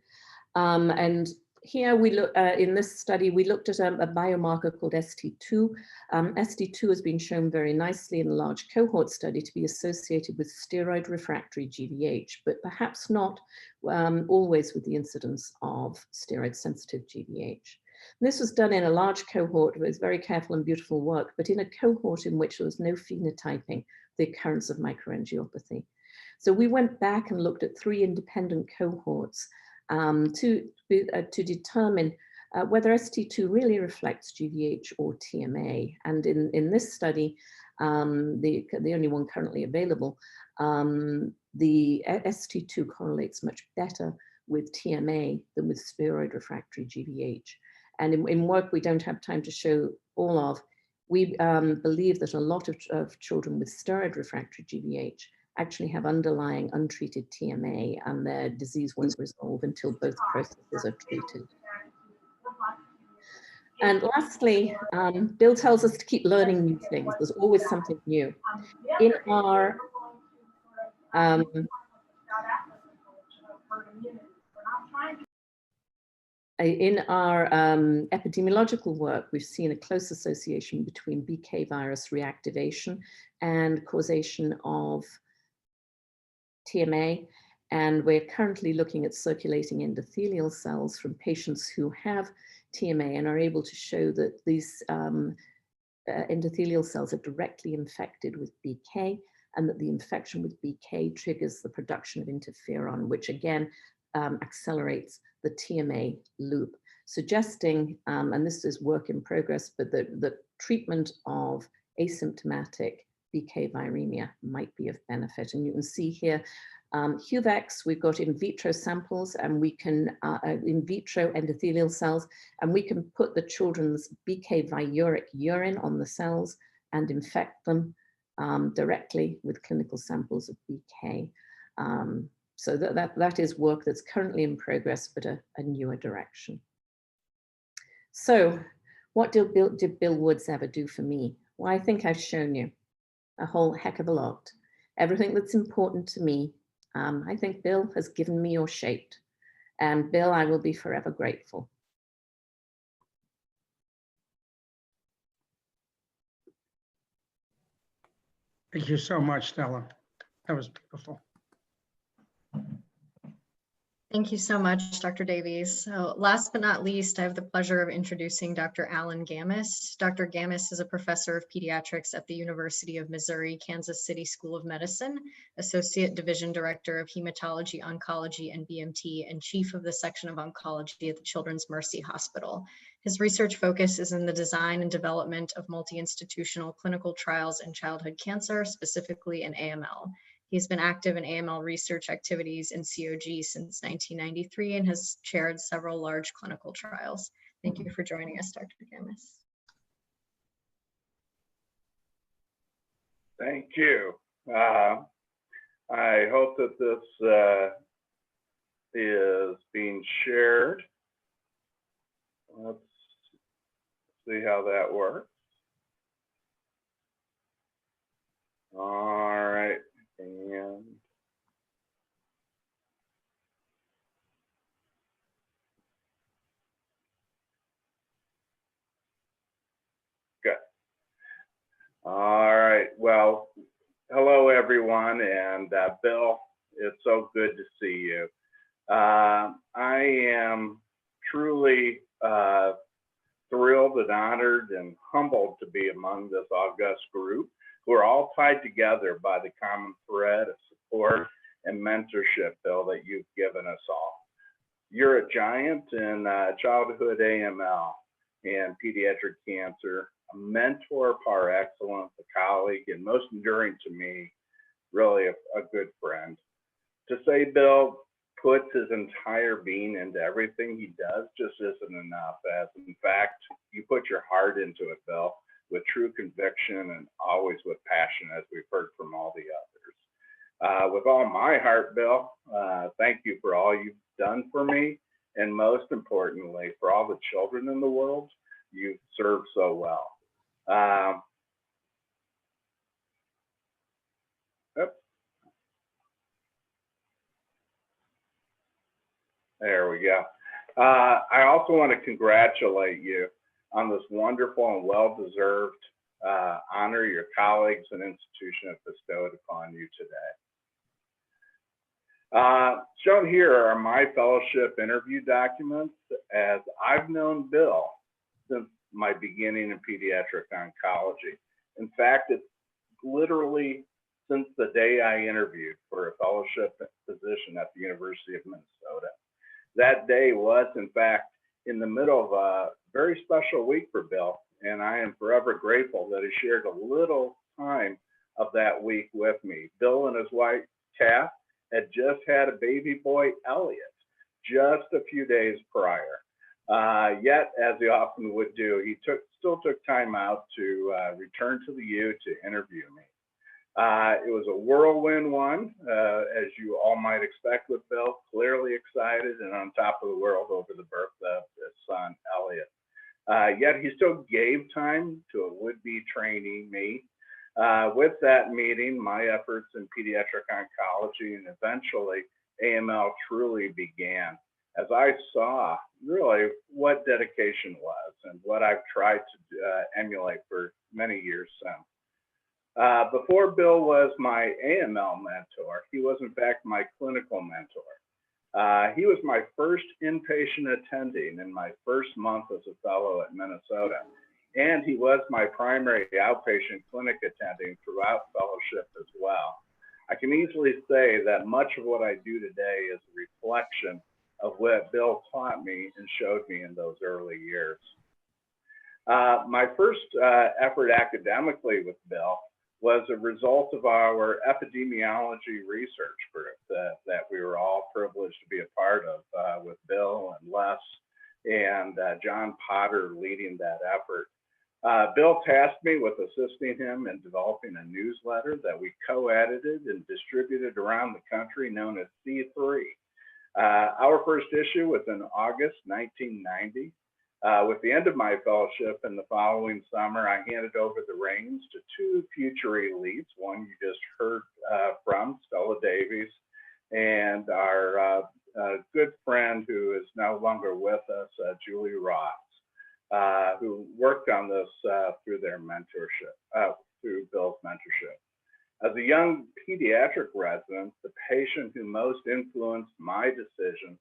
And here we look, in this study, we looked at a biomarker called ST2. ST2 has been shown very nicely in a large cohort study to be associated with steroid refractory GVH, but perhaps not always with the incidence of steroid sensitive GVH. This was done in a large cohort. It was very careful and beautiful work, but in a cohort in which there was no phenotyping the occurrence of microangiopathy. So we went back and looked at 3 independent cohorts to determine whether ST2 really reflects GVH or TMA. And in this study, the only one currently available, the ST2 correlates much better with TMA than with steroid refractory GVH. And in work we don't have time to show all of, we believe that a lot of children with steroid refractory GVH actually have underlying untreated TMA, and their disease won't resolve until both processes are treated. And lastly, Bill tells us to keep learning new things. There's always something new. In our epidemiological work, we've seen a close association between BK virus reactivation and causation of TMA, and we're currently looking at circulating endothelial cells from patients who have TMA and are able to show that these endothelial cells are directly infected with BK, and that the infection with BK triggers the production of interferon, which again accelerates the TMA loop, suggesting, and this is work in progress, but the treatment of asymptomatic BK viremia might be of benefit. And you can see here, HUVEX, we've got in vitro samples, and we can, in vitro endothelial cells, and we can put the children's BK viruric urine on the cells and infect them directly with clinical samples of BK. So that is work that's currently in progress, but a newer direction. So what did Bill Woods ever do for me? Well, I think I've shown you a whole heck of a lot. Everything that's important to me, I think Bill has given me or shaped. And Bill, I will be forever grateful. Thank you so much, Stella. That was beautiful. Thank you so much, Dr. Davies. So last but not least, I have the pleasure of introducing Dr. Alan Gamis. Dr. Gamis is a professor of pediatrics at the University of Missouri, Kansas City School of Medicine, Associate Division Director of Hematology, Oncology, and BMT, and Chief of the Section of Oncology at the Children's Mercy Hospital. His research focus is in the design and development of multi-institutional clinical trials in childhood cancer, specifically in AML. He's been active in AML research activities in COG since 1993 and has chaired several large clinical trials. Thank you for joining us, Dr. Gamis. Thank you. I hope that this is being shared. Let's see how that works. All right. And good. All right. Well, hello, everyone. And Bill, it's so good to see you. I am truly thrilled and honored and humbled to be among this august group, who are all tied together by the common thread of support and mentorship, Bill, that you've given us all. You're a giant in childhood AML and pediatric cancer, a mentor par excellence, a colleague, and most enduring to me, really a good friend. To say Bill puts his entire being into everything he does just isn't enough, as in fact, you put your heart into it, Bill. with true conviction and always with passion, as we've heard from all the others. With all my heart, Bill, thank you for all you've done for me, and most importantly, for all the children in the world you've served so well. There we go. I also want to congratulate you on this wonderful and well-deserved honor your colleagues and institution have bestowed upon you today. Shown here are my fellowship interview documents, as I've known Bill since my beginning in pediatric oncology. In fact, it's literally since the day I interviewed for a fellowship position at the University of Minnesota. That day was, in fact, in the middle of a very special week for Bill, and I am forever grateful that he shared a little time of that week with me. Bill and his wife, Kath, had just had a baby boy, Elliot, just a few days prior. Yet, as he often would do, he still took time out to return to the U to interview me. It was a whirlwind one, as you all might expect with Bill, clearly excited and on top of the world over the birth of his son, Elliot. Yet he still gave time to a would-be trainee, me. With that meeting, my efforts in pediatric oncology and eventually AML truly began, as I saw really what dedication was and what I've tried to emulate for many years since. Before Bill was my AML mentor, he was in fact my clinical mentor. He was my first inpatient attending in my first month as a fellow at Minnesota, and he was my primary outpatient clinic attending throughout fellowship as well. I can easily say that much of what I do today is a reflection of what Bill taught me and showed me in those early years. My first effort academically with Bill was a result of our epidemiology research group that we were all privileged to be a part of, with Bill and Les and John Potter leading that effort. Bill tasked me with assisting him in developing a newsletter that we co-edited and distributed around the country known as C3. Our first issue was in August 1990. With the end of my fellowship in the following summer, I handed over the reins to two future elites, one you just heard from, Stella Davies, and our good friend who is no longer with us, Julie Ross, who worked on this through their mentorship, through Bill's mentorship. As a young pediatric resident, the patient who most influenced my decision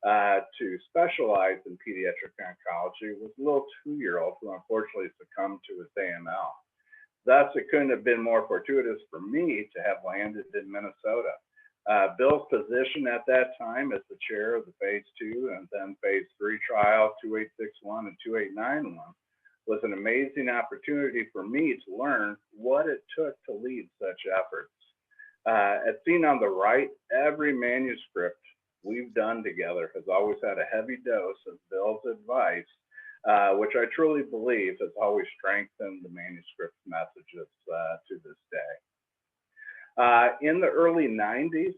to specialize in pediatric oncology was a little 2-year-old who unfortunately succumbed to his AML. Thus, it couldn't have been more fortuitous for me to have landed in Minnesota. Bill's position at that time as the chair of the phase 2 and then phase 3 trial 2861 and 2891 was an amazing opportunity for me to learn what it took to lead such efforts. As seen on the right, every manuscript we've done together has always had a heavy dose of Bill's advice, which I truly believe has always strengthened the manuscript messages to this day. In the early 90s,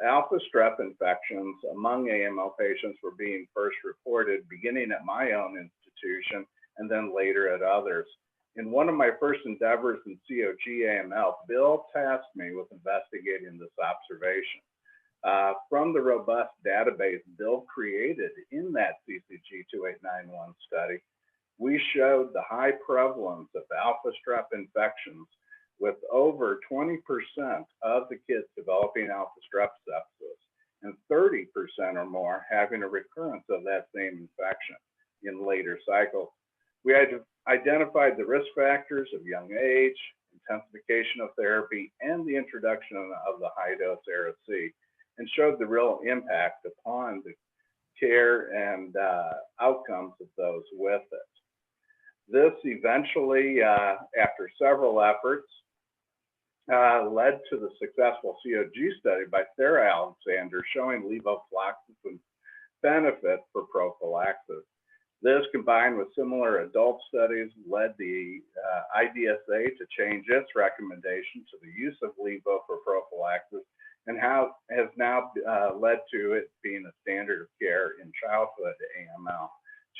alpha strep infections among AML patients were being first reported, beginning at my own institution and then later at others. In one of my first endeavors in COG AML, Bill tasked me with investigating this observation. From the robust database Bill created in that CCG 2891 study, we showed the high prevalence of alpha strep infections, with over 20% of the kids developing alpha strep sepsis and 30% or more having a recurrence of that same infection in later cycles. We had identified the risk factors of young age, intensification of therapy, and the introduction of the high-dose Ara-C, and showed the real impact upon the care and outcomes of those with it. This eventually, after several efforts, led to the successful COG study by Sarah Alexander showing levofloxacine's benefit for prophylaxis. This, combined with similar adult studies, led the IDSA to change its recommendation to the use of levo for prophylaxis, and has now led to it being a standard of care in childhood AML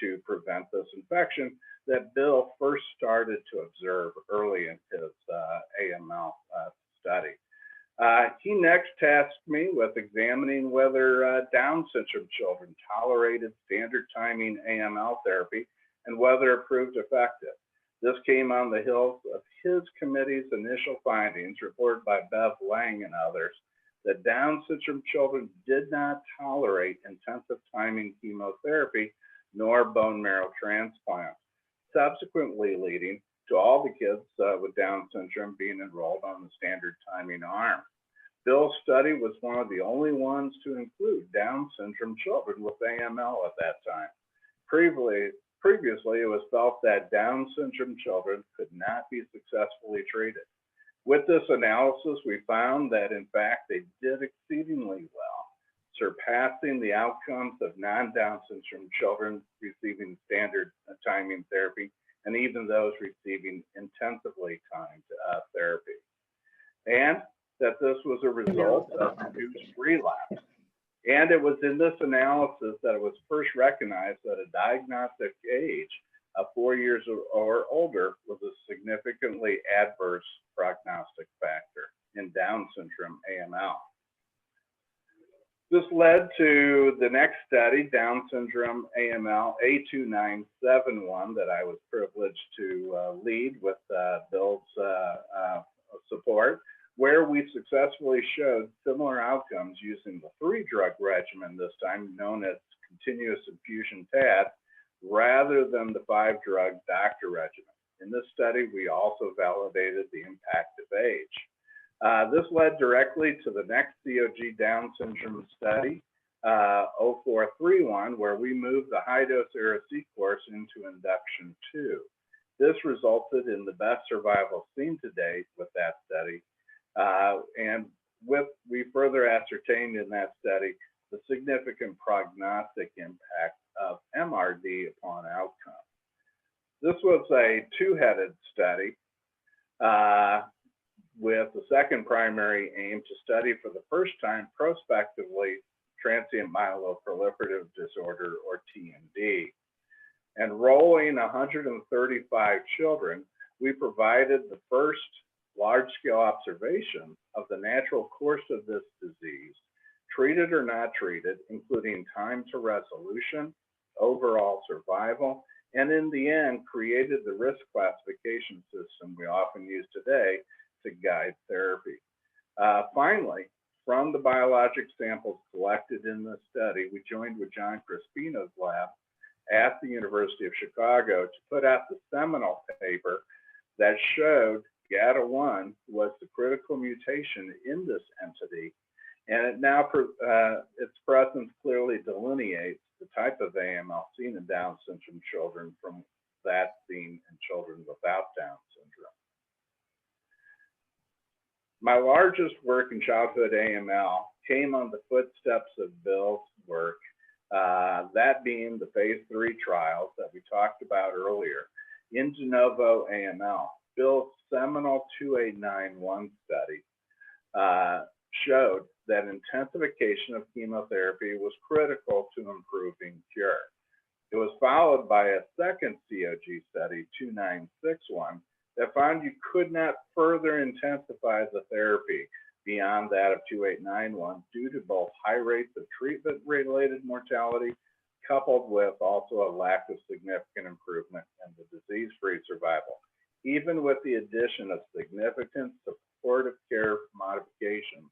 to prevent this infection that Bill first started to observe early in his AML study. He next tasked me with examining whether Down syndrome children tolerated standard timing AML therapy and whether it proved effective. This came on the heels of his committee's initial findings reported by Bev Lang and others that Down syndrome children did not tolerate intensive timing chemotherapy nor bone marrow transplants, subsequently leading to all the kids with Down syndrome being enrolled on the standard timing arm. Bill's study was one of the only ones to include Down syndrome children with AML at that time. Previously, it was felt that Down syndrome children could not be successfully treated. With this analysis, we found that in fact they did exceedingly well, surpassing the outcomes of non-Down syndrome children receiving standard timing therapy and even those receiving intensively timed therapy. And that this was a result of reduced relapse. And it was in this analysis that it was first recognized that a diagnostic age of 4 years or older was a significantly adverse prognostic factor in Down syndrome AML. This led to the next study, Down syndrome AML A2971, that I was privileged to lead with Bill's support, where we successfully showed similar outcomes using the 3-drug regimen, this time known as continuous infusion TAD, rather than the 5-drug doctor regimen. In this study, we also validated the impact of age. This led directly to the next COG Down syndrome study, 0431, where we moved the high-dose Ara-C course into induction 2. This resulted in the best survival seen to date with that study. We further ascertained in that study the significant prognostic impact of MRD upon outcome. This was a 2-headed study with the second primary aim to study for the first time prospectively transient myeloproliferative disorder, or TMD. Enrolling 135 children, we provided the first large-scale observation of the natural course of this disease, treated or not treated, including time to resolution, overall survival, and in the end, created the risk classification system we often use today to guide therapy. Finally, from the biologic samples collected in this study, we joined with John Crispino's lab at the University of Chicago to put out the seminal paper that showed GATA1 was the critical mutation in this entity, and it now its presence clearly delineates the type of AML seen in Down syndrome children from that seen in children without Down syndrome. My largest work in childhood AML came on the footsteps of Bill's work, that being the phase 3 trials that we talked about earlier in de novo AML. Bill's seminal 2891 study showed that intensification of chemotherapy was critical to improving cure. It was followed by a second COG study, 2961, that found you could not further intensify the therapy beyond that of 2891 due to both high rates of treatment-related mortality, coupled with also a lack of significant improvement in the disease-free survival. Even with the addition of significant supportive care modifications,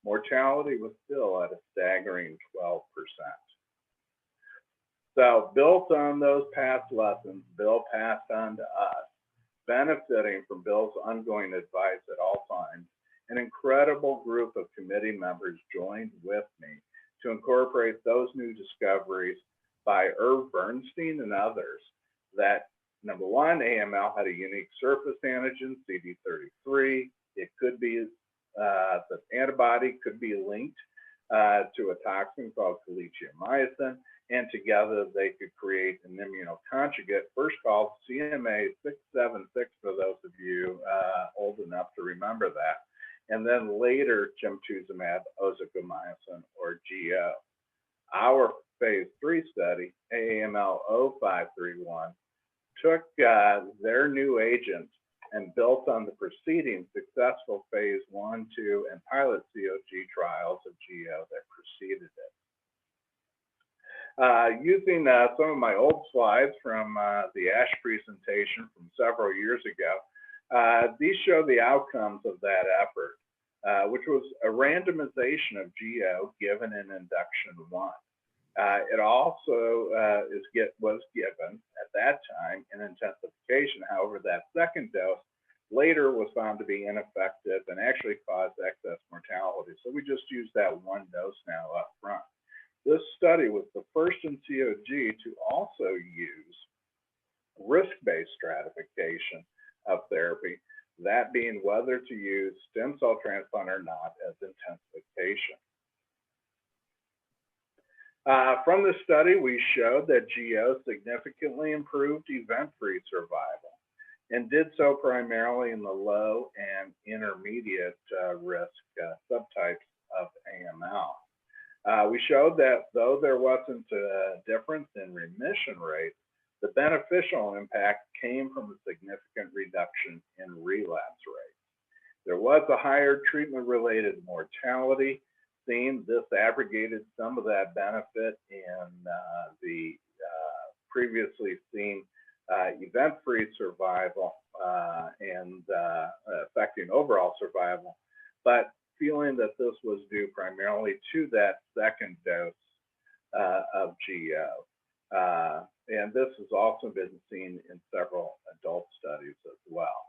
mortality was still at a staggering 12%. So built on those past lessons, Bill passed on to us, benefiting from Bill's ongoing advice at all times. An incredible group of committee members joined with me to incorporate those new discoveries by Irv Bernstein and others that, number one, AML had a unique surface antigen, CD33. It could be, the antibody could be linked to a toxin called calicheamycin, and together they could create an immunoconjugate, first called CMA 676 for those of you old enough to remember that, and then later gemtuzumab ozogamycin, or GO. Our phase 3 study, AAML 0531, took their new agent and built on the preceding successful phase 1, 2, and pilot COG trials of GO that preceded it. Using some of my old slides from the ASH presentation from several years ago, these show the outcomes of that effort, which was a randomization of GO given in induction 1. It also was given at that time in intensification. However, that second dose later was found to be ineffective and actually caused excess mortality. So we just use that one dose now up front. This study was the first in COG to also use risk-based stratification of therapy, that being whether to use stem cell transplant or not as intensification. From the study, we showed that GO significantly improved event-free survival and did so primarily in the low and intermediate risk subtypes of AML. We showed that though there wasn't a difference in remission rate, the beneficial impact came from a significant reduction in relapse rates. There was a higher treatment-related mortality seen. This abrogated some of that benefit in the previously seen event-free survival and affecting overall survival, but feeling that this was due primarily to that second dose of GO. And this has also been seen in several adult studies as well.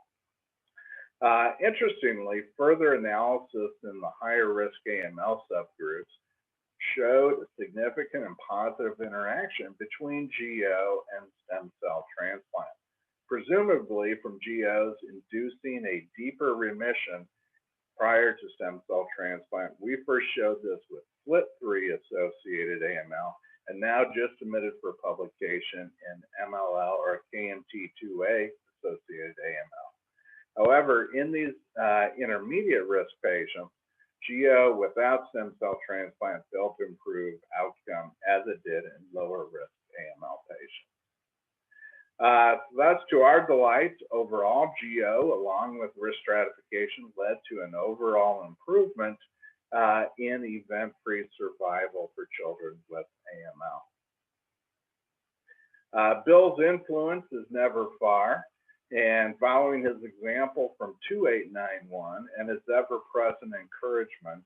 Interestingly, further analysis in the higher risk AML subgroups showed a significant and positive interaction between GO and stem cell transplant, presumably from GOs inducing a deeper remission prior to stem cell transplant. We first showed this with FLT3 associated AML, and now just submitted for publication in MLL or KMT2A associated AML. However, in these intermediate risk patients, GO without stem cell transplant failed to improve outcome as it did in lower risk AML patients. Thus, to our delight, overall GO, along with risk stratification, led to an overall improvement in event-free survival for children with AML. Bill's influence is never far. And following his example from 2891 and his ever-present encouragement,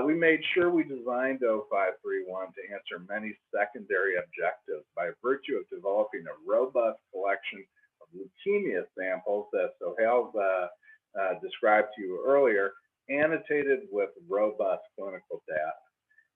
we made sure we designed 0531 to answer many secondary objectives by virtue of developing a robust collection of leukemia samples that Sohail described to you earlier, annotated with robust clinical data.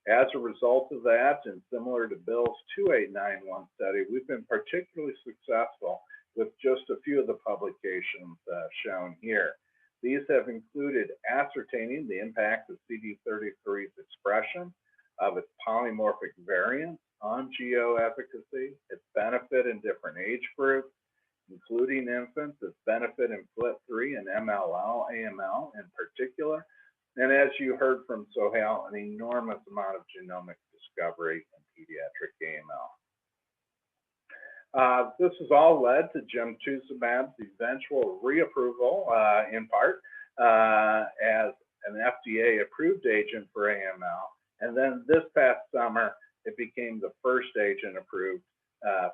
As a result of that, and similar to Bill's 2891 study, we've been particularly successful with just a few of the publications shown here. These have included ascertaining the impact of CD33's expression of its polymorphic variants on GO efficacy, its benefit in different age groups, including infants, its benefit in FLT3 and MLL, AML in particular, and as you heard from Sohail, an enormous amount of genomic discovery in pediatric AML. This has all led to gemtuzumab's eventual reapproval, in part, as an FDA-approved agent for AML. And then this past summer, it became the first agent approved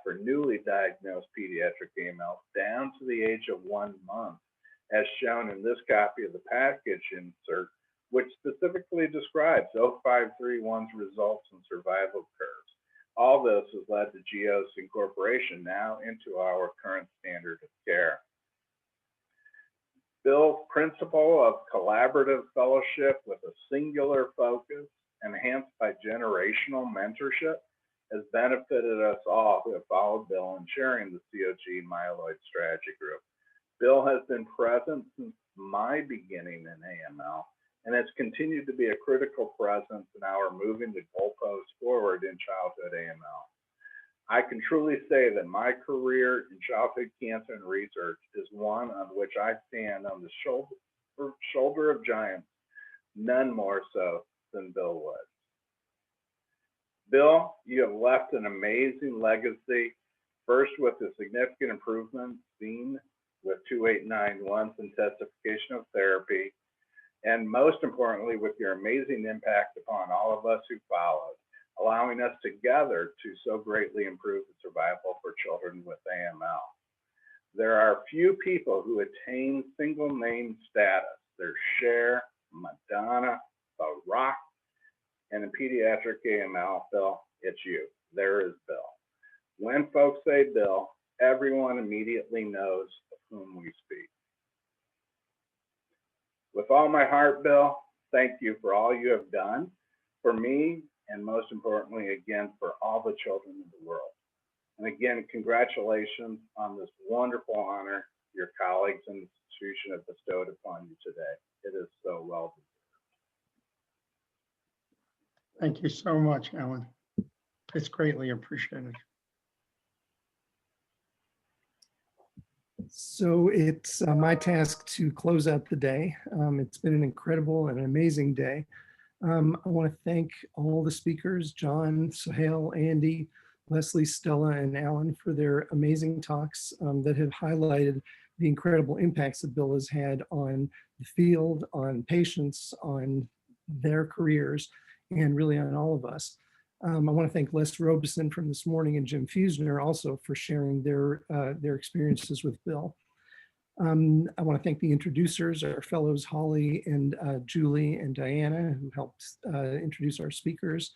for newly diagnosed pediatric AML down to the age of 1 month, as shown in this copy of the package insert, which specifically describes 0531's results and survival curves. All this has led to GO's incorporation now into our current standard of care. Bill's principle of collaborative fellowship with a singular focus, enhanced by generational mentorship, has benefited us all who have followed Bill in sharing the COG Myeloid Strategy Group. Bill has been present since my beginning in AML and has continued to be a critical presence in our moving the goalposts forward in childhood AML. I can truly say that my career in childhood cancer and research is one on which I stand on the shoulder of giants, none more so than Bill Woods. Bill, you have left an amazing legacy, first with the significant improvements seen with 2891's intensification of therapy, and most importantly, with your amazing impact upon all of us who followed, allowing us together to so greatly improve the survival for children with AML. There are few people who attain single name status. There's Cher, Madonna, The Rock, and in pediatric AML, Bill, it's you. There is Bill. When folks say Bill, everyone immediately knows of whom we speak. With all my heart, Bill, thank you for all you have done for me, and most importantly, again, for all the children of the world. And again, congratulations on this wonderful honor your colleagues and institution have bestowed upon you today. It is so well deserved. Thank you so much, Alan. It's greatly appreciated. So it's my task to close out the day. It's been an incredible and amazing day. I want to thank all the speakers, John, Sohail, Andy, Leslie, Stella, and Alan for their amazing talks that have highlighted the incredible impacts that Bill has had on the field, on patients, on their careers, and really on all of us. I want to thank Les Robeson from this morning and Jim Fusner also for sharing their experiences with Bill. I want to thank the introducers, our fellows Holly and Julie and Diana, who helped introduce our speakers.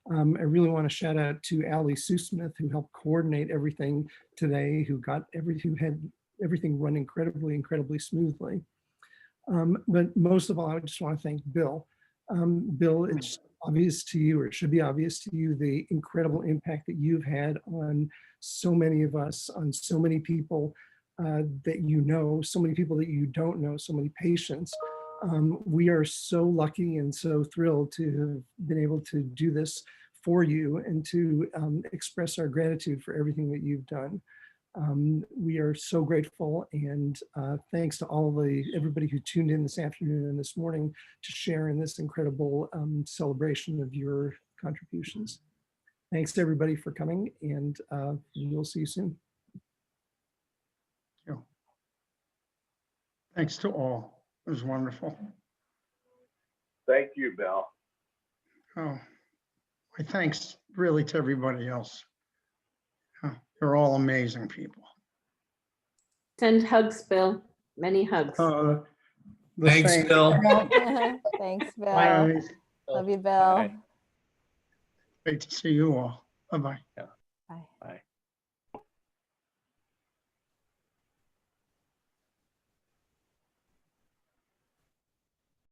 I really want to shout out to Ali Susmith, who helped coordinate everything today, who had everything run incredibly smoothly. But most of all, I just want to thank Bill. Bill, it's obvious to you, or it should be obvious to you, the incredible impact that you've had on so many of us, on so many people that you know, so many people that you don't know, so many patients. We are so lucky and so thrilled to have been able to do this for you and to express our gratitude for everything that you've done. We are so grateful, and thanks to everybody who tuned in this afternoon and this morning to share in this incredible celebration of your contributions. Thanks to everybody for coming, and we'll see you soon. Thanks to all. It was wonderful. Thank you, Bill. Oh, my thanks really to everybody else. You're all amazing people. Send hugs, Bill. Many hugs. Thanks, Bill. Thanks, Bill. Bye. Love you, Bill. Great to see you all. Bye-bye. Yeah.